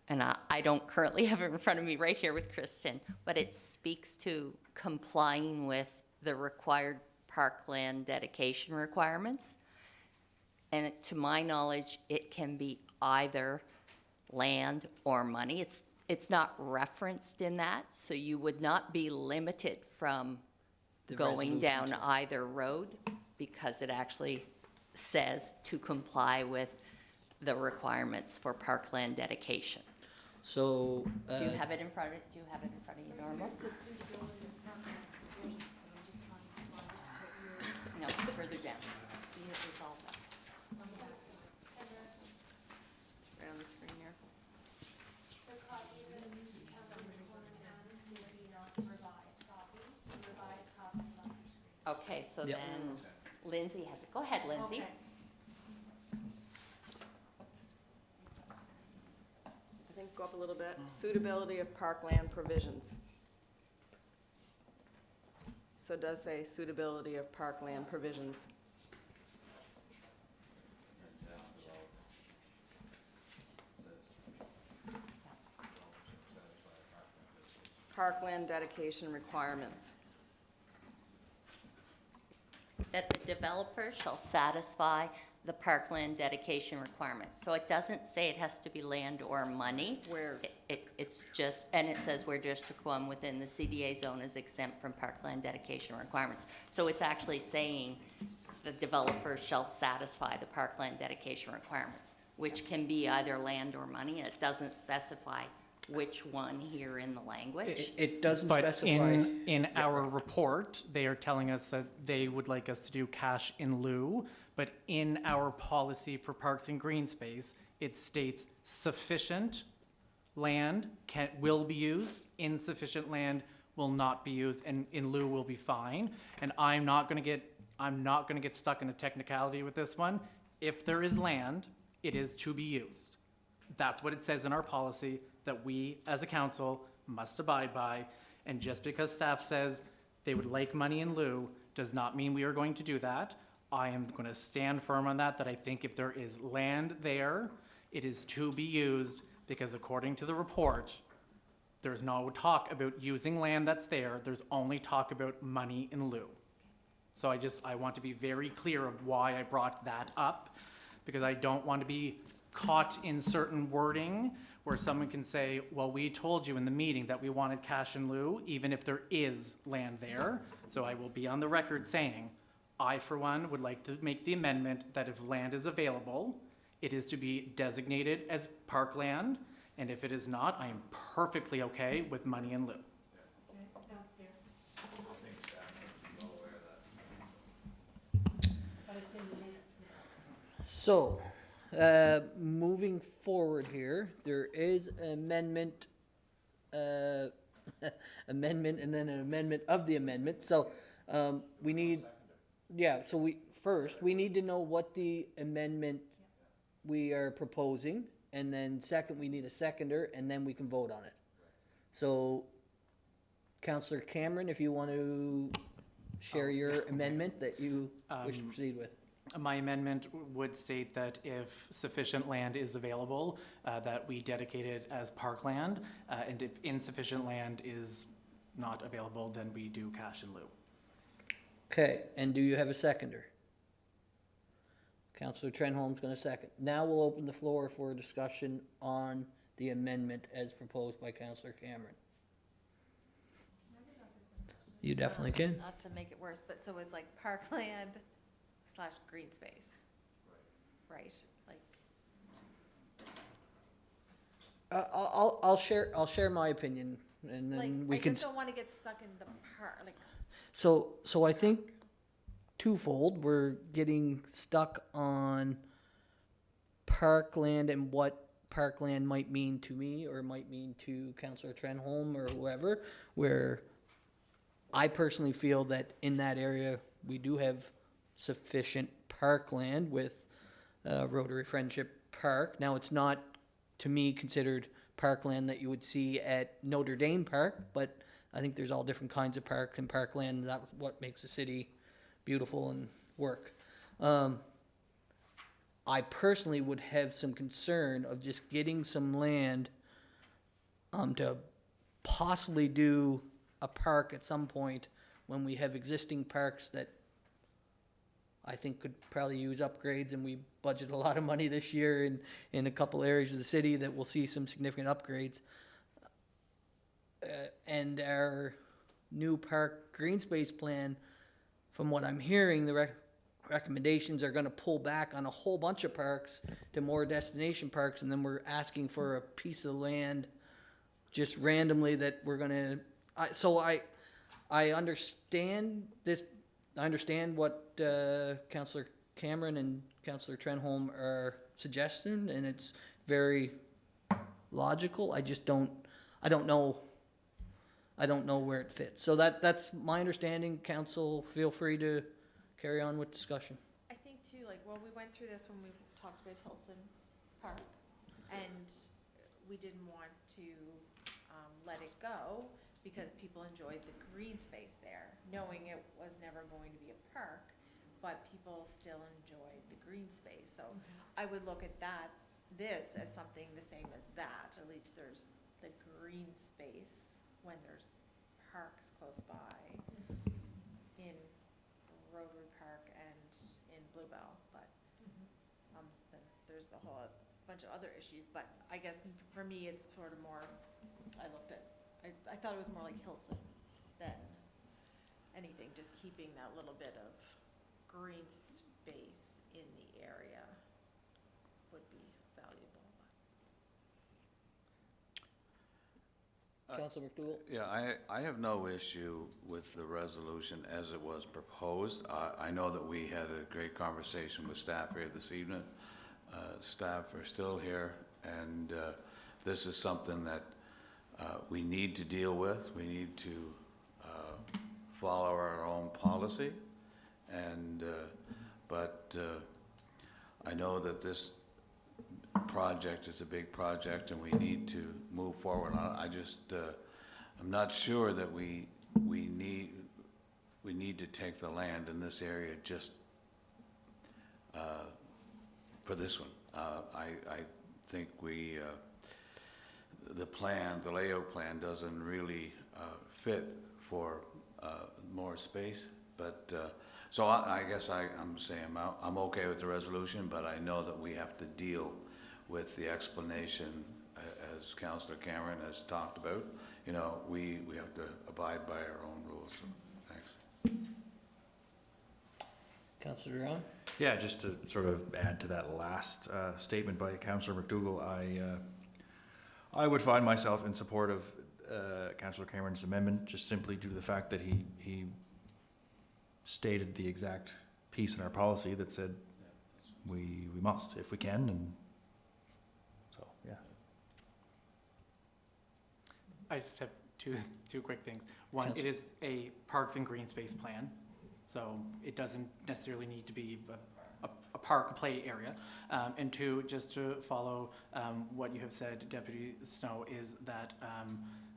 and I don't currently have it in front of me right here with Kristen, but it speaks to complying with the required parkland dedication requirements. And to my knowledge, it can be either land or money. It's not referenced in that, so you would not be limited from going down either road, because it actually says to comply with the requirements for parkland dedication. So, Do you have it in front of you, Norma? No, it's further down. You have resolved that. Right on the screen here. Okay, so Yep. then Lindsay has it. Go ahead, Lindsay. I think go up a a little bit. Suitability of parkland provisions. So it does say suitability of parkland provisions. Parkland dedication requirements. That the developer shall satisfy the parkland dedication requirements. So it doesn't say it has to be land or money. Where? It's just, and it says where District 1 within the CDA zone is exempt from parkland dedication requirements. So it's actually saying the developer shall satisfy the parkland dedication requirements, which can be either land or money. It doesn't specify which one here in the language. It doesn't But specify. in our report, they are telling us that they would like us to do cash in lieu, but in our policy for parks and green space, it states sufficient land will be used, insufficient land will not be used, and in lieu will be fine. And I'm not gonna get stuck in a technicality with this one. If there is land, it is to be used. That's what it says in our policy that we, as a council, must abide by. And just because staff says they would like money in lieu, does not mean we are going to do that. I am going to stand firm on that I think if there is land there, it is to be used, because according to the report, there's no talk about using land that's there. There's only talk about money in lieu. So I want to be very clear of why I brought that up, because I don't want to be caught in certain wording where someone can say, well, we told you in the meeting that we wanted cash in lieu, even if there is land there. So I will be on the record saying, I, for one, would like to make the amendment that if land is available, it is to be designated as parkland, and if it is not, I am perfectly okay with money in lieu. So, moving forward here, there is an amendment, amendment and then an amendment of the amendment. So, we need, so we need to know what the amendment we are proposing. And then second, we need a seconder, and then we can vote on it. So, Councillor Cameron, if you want to share your amendment that you wish to proceed with. My amendment would state that if sufficient land is available, that we dedicate it as parkland, and if insufficient land is not available, then we do cash in lieu. Okay, and do you have a seconder? Councillor Trenholm's going to second. Now we'll open the floor for discussion on the amendment as proposed by Councillor Cameron. You definitely can. Not to make it worse, but so it's like parkland / green space. Right, like. I'll share my opinion, and then we can. I just don't want to get stuck in the park, like. So I think twofold. We're getting stuck on parkland and what parkland might mean to me or might mean to Councillor Trenholm or whoever, where I personally feel that in that area we do have sufficient parkland with Rotary Friendship Park. Now, it's not, to me, considered parkland that you would see at Notre Dame Park, but I think there's all different kinds of park and parkland. That's what makes a city beautiful and work. I personally would have some concern of just getting some land to possibly do a park at some point when we have existing parks that I think could probably use upgrades, and we budget a lot of money this year in a couple areas of the city that will see some significant upgrades. And our new park green space plan, from what I'm hearing, the recommendations are going to pull back on a whole bunch of parks to more destination parks, and then we're asking for a piece of land just randomly that we're going to. So I understand this. I understand what Councillor Cameron and Councillor Trenholm are suggesting, and it's very logical. I don't know where it fits. So that's my understanding. Council, feel free to carry on with discussion. I think too, like, well, we went through this when we talked about Hilson Park, and we didn't want to, let it go because people enjoyed the green space there, knowing it was never going to be a park, but people still enjoyed the green space. So I would look at this as something the same as that. At least there's the green space when there's parks close by in Rotary Park and in Bluebell, but then there's a whole bunch of other issues. But I guess for me, it's sort of more, I thought it was more like Hilson than anything, just keeping that little bit of green space in the area would be valuable. Councillor MacDougall? Yeah, I have no issue with the resolution as it was proposed. I know that we had a great conversation with staff here this evening. Staff are still here, and this is something that we need to deal with. We need to follow our own policy, and but I know that this project is a big project and we need to move forward. I just I'm not sure that we need to take the land in this area just for this one. I think the layout plan doesn't really fit for more space, but so I guess I'm saying I'm okay with the resolution, but I know that we have to deal with the explanation as Councillor Cameron has talked about. You know, we have to abide by our own rules. So, thanks. Councillor Doiron? Yeah, just to sort of add to that last statement by Councillor MacDougall, I would find myself in support of Councillor Cameron's amendment, just simply due to the fact that he stated the exact piece in our policy that said we must, if we can, and so, yeah. I just have two quick things. One, it is a parks and green space plan, so it doesn't necessarily need to be a park play area. And two, just to follow what you have said, Deputy Snow, is that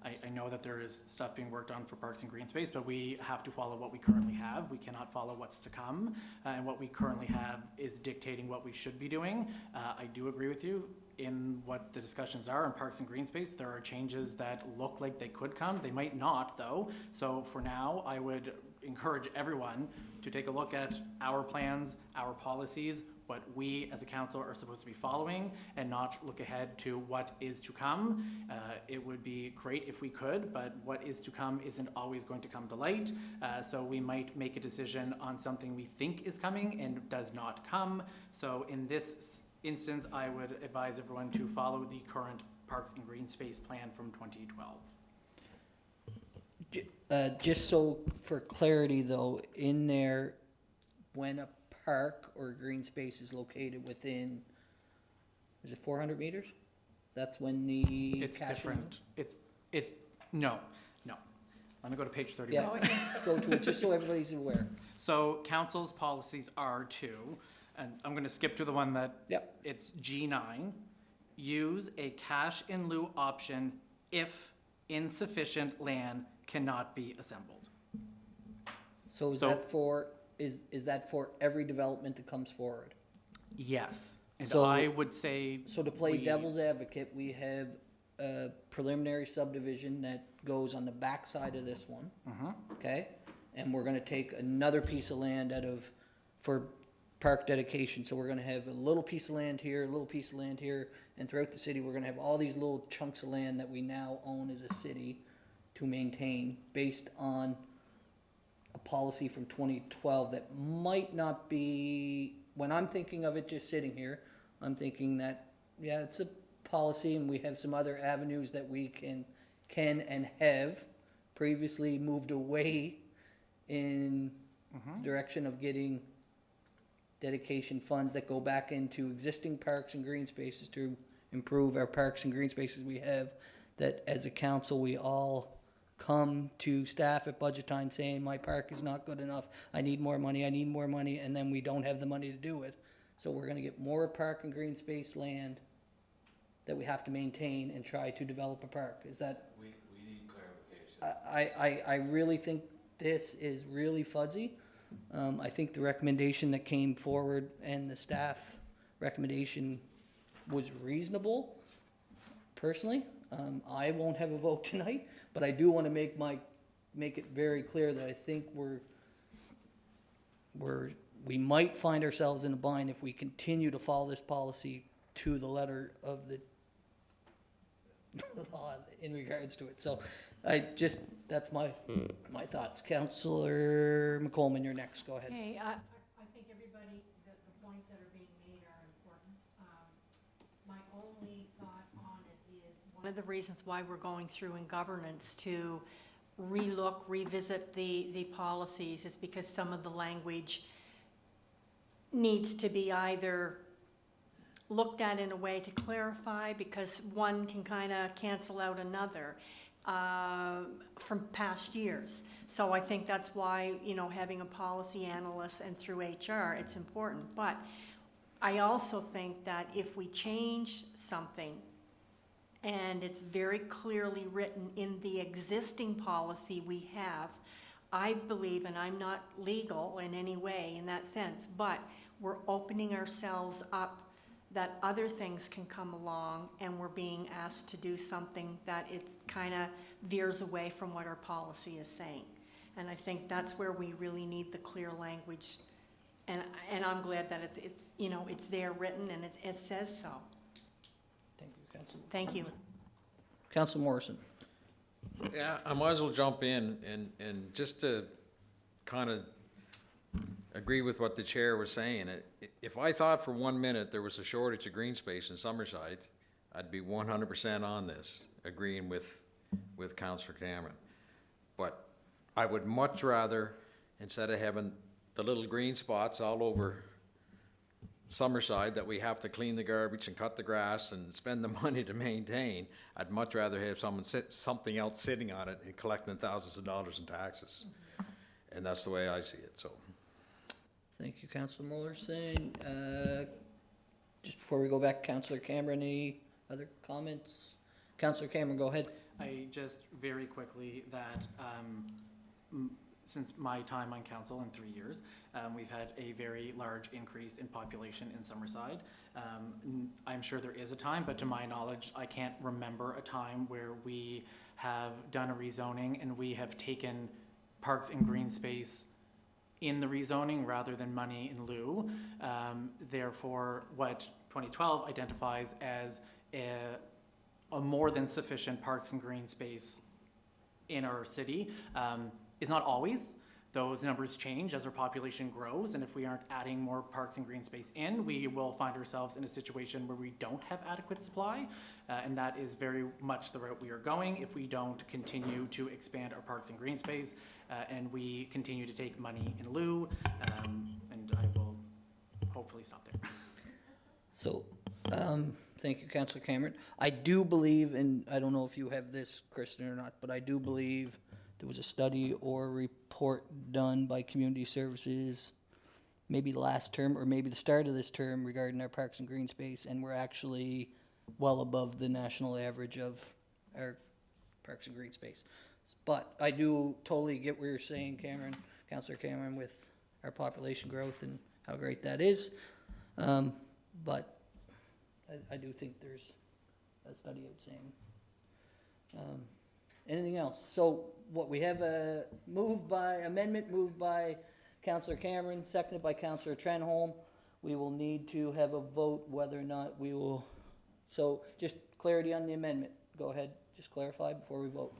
I know that there is stuff being worked on for parks and green space, but we have to follow what we currently have. We cannot follow what's to come, and what we currently have is dictating what we should be doing. I do agree with you in what the discussions are in parks and green space. There are changes that look like they could come. They might not, though. So for now, I would encourage everyone to take a look at our plans, our policies, what we as a council are supposed to be following, and not look ahead to what is to come. It would be great if we could, but what is to come isn't always going to come to light. So we might make a decision on something we think is coming and does not come. So in this instance, I would advise everyone to follow the current Parks and Green Space Plan from 2012. Just so for clarity though, in there, when a park or green space is located within, is it 400 meters? That's when the It's cash different. It's no. Let me go to page 31. Yeah, go to it, just so everybody's aware. So council's policies are to, and I'm gonna skip to the one that, Yep. it's G9, use a cash in lieu option if insufficient land cannot be assembled. So is that for, is that for every development that comes forward? Yes, and So- I would say. So to play we- devil's advocate, we have a preliminary subdivision that goes on the back side of this one. Okay? And we're gonna take another piece of land for park dedication. So we're gonna have a little piece of land here, a little piece of land here, and throughout the city, we're gonna have all these little chunks of land that we now own as a city to maintain based on a policy from 2012 that might not be, when I'm thinking of it just sitting here, I'm thinking that, yeah, it's a policy and we have some other avenues that we can and have previously moved away in the direction of getting dedication funds that go back into existing parks and green spaces to improve our parks and green spaces we have, that as a council, we all come to staff at budget time saying, my park is not good enough, I need more money, and then we don't have the money to do it. So we're gonna get more park and green space land that we have to maintain and try to develop a park. Is that? We need clarification. I really think this is really fuzzy. I think the recommendation that came forward and the staff recommendation was reasonable, personally. I won't have a vote tonight, but I do want to make it very clear that I think we might find ourselves in a bind if we continue to follow this policy to the letter of the law in regards to it. So that's my thoughts. Councillor McColeman, you're next. Go ahead. Okay, I think everybody, the points that are being made are important. My only thought on it is one of the reasons why we're going through in governance to revisit the policies is because some of the language needs to be either looked at in a way to clarify, because one can kind of cancel out another from past years. So I think that's why, having a policy analyst and through HR, it's important. But I also think that if we change something and it's very clearly written in the existing policy we have, I believe, and I'm not legal in any way in that sense, but we're opening ourselves up that other things can come along and we're being asked to do something that it kind of veers away from what our policy is saying. And I think that's where we really need the clear language. And I'm glad that it's there written and it says so. Thank you, Councillor. Thank you. Councillor Morrison. Yeah, I might as well jump in and just to kind of agree with what the chair was saying. If I thought for 1 minute there was a shortage of green space in Summerside, I'd be 100% on this, agreeing with Councillor Cameron. But I would much rather, instead of having the little green spots all over Summerside that we have to clean the garbage and cut the grass and spend the money to maintain, I'd much rather have something else sitting on it and collecting thousands of dollars in taxes. And that's the way I see it, so. Thank you, Councillor Morrison. Just before we go back, Councillor Cameron, any other comments? Councillor Cameron, go ahead. I just very quickly that since my time on council in 3 years, we've had a very large increase in population in Summerside. I'm sure there is a time, but to my knowledge, I can't remember a time where we have done a rezoning and we have taken parks and green space in the rezoning rather than money in lieu. Therefore, what 2012 identifies as a more than sufficient parks and green space in our city is not always. Those numbers change as our population grows, and if we aren't adding more parks and green space in, we will find ourselves in a situation where we don't have adequate supply, and that is very much the route we are going if we don't continue to expand our parks and green space, and we continue to take money in lieu, and I will hopefully stop there. So, thank you, Councillor Cameron. I do believe, and I don't know if you have this, Kristen, or not, but I do believe there was a study or report done by Community Services maybe last term or maybe the start of this term regarding our parks and green space, and we're actually well above the national average of our parks and green space. But I do totally get what you're saying, Cameron, Councillor Cameron, with our population growth and how great that is. But I do think there's a study out saying. Anything else? So what we have a amendment moved by Councillor Cameron, seconded by Councillor Trenholm. We will need to have a vote whether or not we will. So just clarity on the amendment. Go ahead, just clarify before we vote.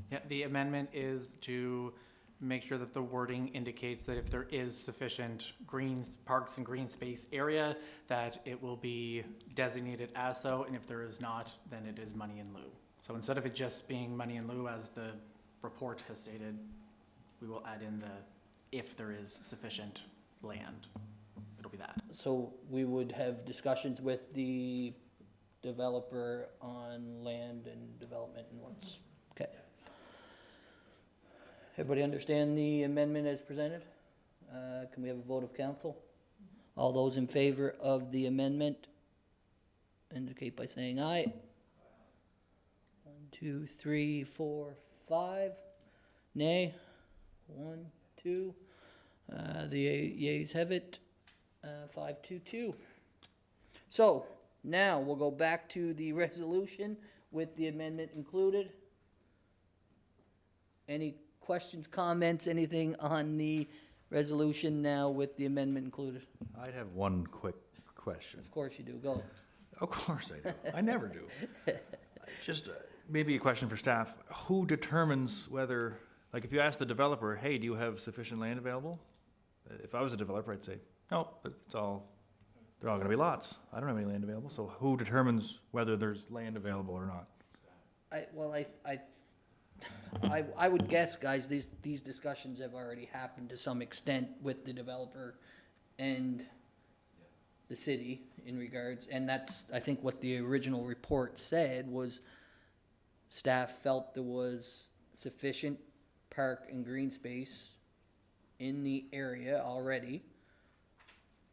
Yeah, the amendment is to make sure that the wording indicates that if there is sufficient green parks and green space area, that it will be designated as so, and if there is not, then it is money in lieu. So instead of it just being money in lieu, as the report has stated, we will add in the if there is sufficient land. It'll be that. So we would have discussions with the developer on land and development and what's, okay. Everybody understand the amendment as presented? Can we have a vote of council? All those in favor of the amendment indicate by saying aye. 1, 2, 3, 4, 5. Nay. 1, 2. The yeas have it. 5 to 2. So now we'll go back to the resolution with the amendment included. Any questions, comments, anything on the resolution now with the amendment included? I'd have one quick question. Of course you do. Go. Of course I do. I never do. Just maybe a question for staff. Who determines whether, like if you ask the developer, hey, do you have sufficient land available? If I was a developer, I'd say, no, they're all going to be lots. I don't have any land available. So who determines whether there's land available or not? I would guess, guys, these discussions have already happened to some extent with the developer and the city in regards, and that's, I think, what the original report said was staff felt there was sufficient park and green space in the area already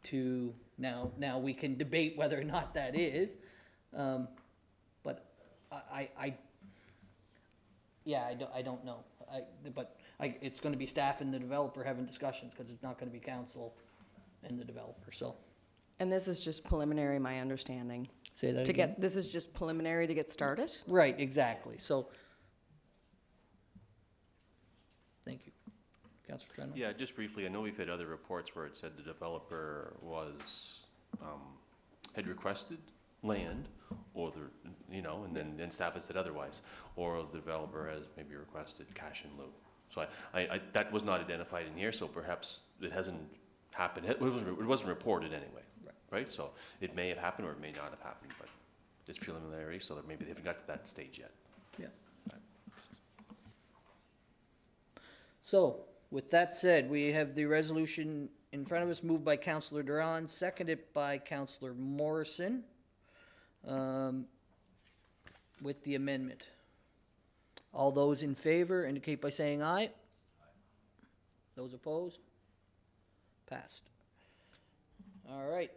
to, now we can debate whether or not that is, but I don't know. It's gonna be staff and the developer having discussions, because it's not gonna be council and the developer, so. And this is just preliminary, my understanding. Say that again? This is just preliminary to get started? Right, exactly, so. Thank you. Councillor Trenholm? Yeah, just briefly, I know we've had other reports where it said the developer was, had requested land, or and then staff has said otherwise, or the developer has maybe requested cash in lieu. So I that was not identified in here, so perhaps it hasn't happened. It wasn't reported anyway, right? So it may have happened or it may not have happened, but it's preliminary, so that maybe they haven't got to that stage yet. Yeah. So, with that said, we have the resolution in front of us, moved by Councillor Doiron, seconded by Councillor Morrison, with the amendment. All those in favor indicate by saying aye. Those opposed? Passed. All right.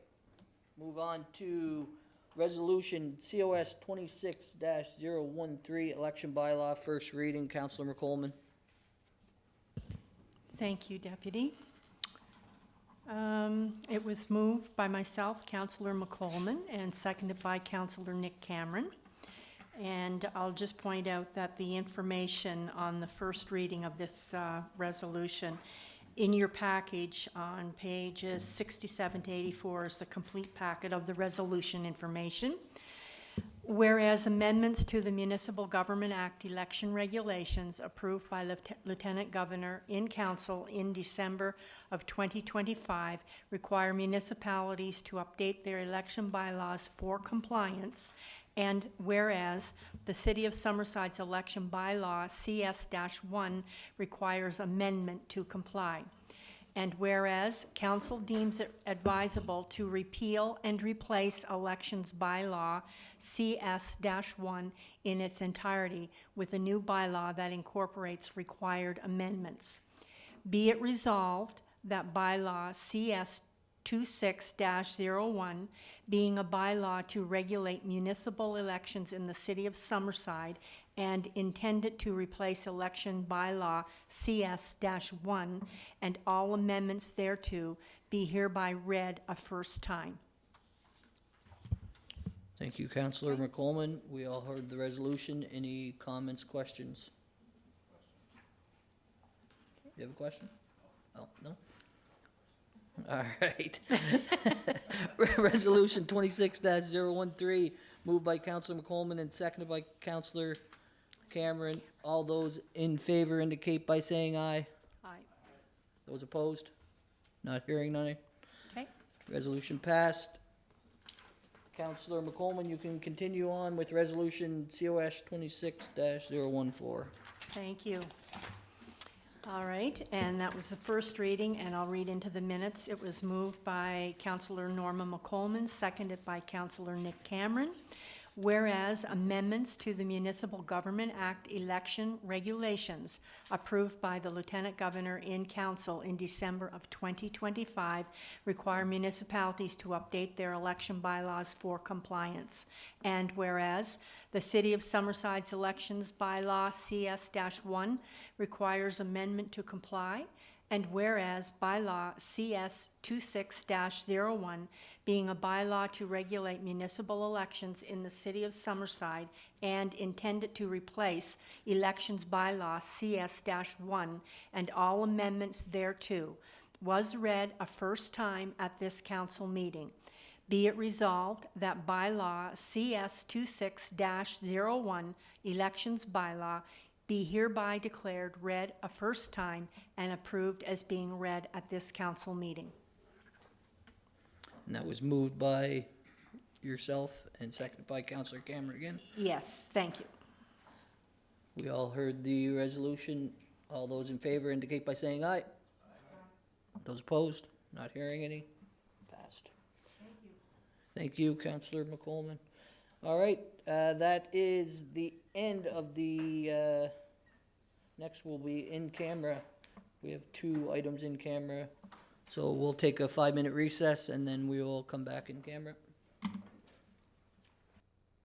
Move on to resolution COS 26-013, election bylaw, first reading. Councillor McColeman. Thank you, Deputy. It was moved by myself, Councillor McColeman, and seconded by Councillor Nick Cameron. And I'll just point out that the information on the first reading of this resolution in your package on pages 67 to 84 is the complete packet of the resolution information. Whereas amendments to the Municipal Government Act election regulations approved by Lieutenant Governor in Council in December of 2025 require municipalities to update their election bylaws for compliance, and whereas the City of Summerside's election bylaw CS-1 requires amendment to comply. And whereas Council deems it advisable to repeal and replace Elections Bylaw CS-1 in its entirety with a new bylaw that incorporates required amendments. Be it resolved that Bylaw CS-26-01, being a bylaw to regulate municipal elections in the City of Summerside and intended to replace election bylaw CS-1 and all amendments thereto, be hereby read a first time. Thank you, Councillor McColeman. We all heard the resolution. Any comments, questions? You have a question? Oh, no? All right. Resolution 26-013, moved by Councillor McColeman and seconded by Councillor Cameron. All those in favor indicate by saying aye. Aye. Those opposed? Not hearing none. Okay. Resolution passed. Councillor McColeman, you can continue on with resolution COS 26-014. Thank you. All right, and that was the first reading, and I'll read into the minutes. It was moved by Councillor Norma McColeman, seconded by Councillor Nick Cameron. Whereas amendments to the Municipal Government Act election regulations approved by the Lieutenant Governor in Council in December of 2025 require municipalities to update their election bylaws for compliance. And whereas the City of Summerside's elections bylaw CS-1 requires amendment to comply, and whereas bylaw CS 26-01, being a bylaw to regulate municipal elections in the city of Summerside and intended to replace elections bylaw CS-1 and all amendments thereto, was read a first time at this council meeting. Be it resolved that bylaw CS 26-01, elections bylaw, be hereby declared read a first time and approved as being read at this council meeting. And that was moved by yourself and seconded by Councillor Cameron again. Yes, thank you. We all heard the resolution. All those in favor indicate by saying aye. Those opposed? Not hearing any? Passed. Thank you, Councillor McColeman. All right, that is the end of the, next will be in camera. We have 2 items in camera. So we'll take a 5-minute recess and then we will come back in camera.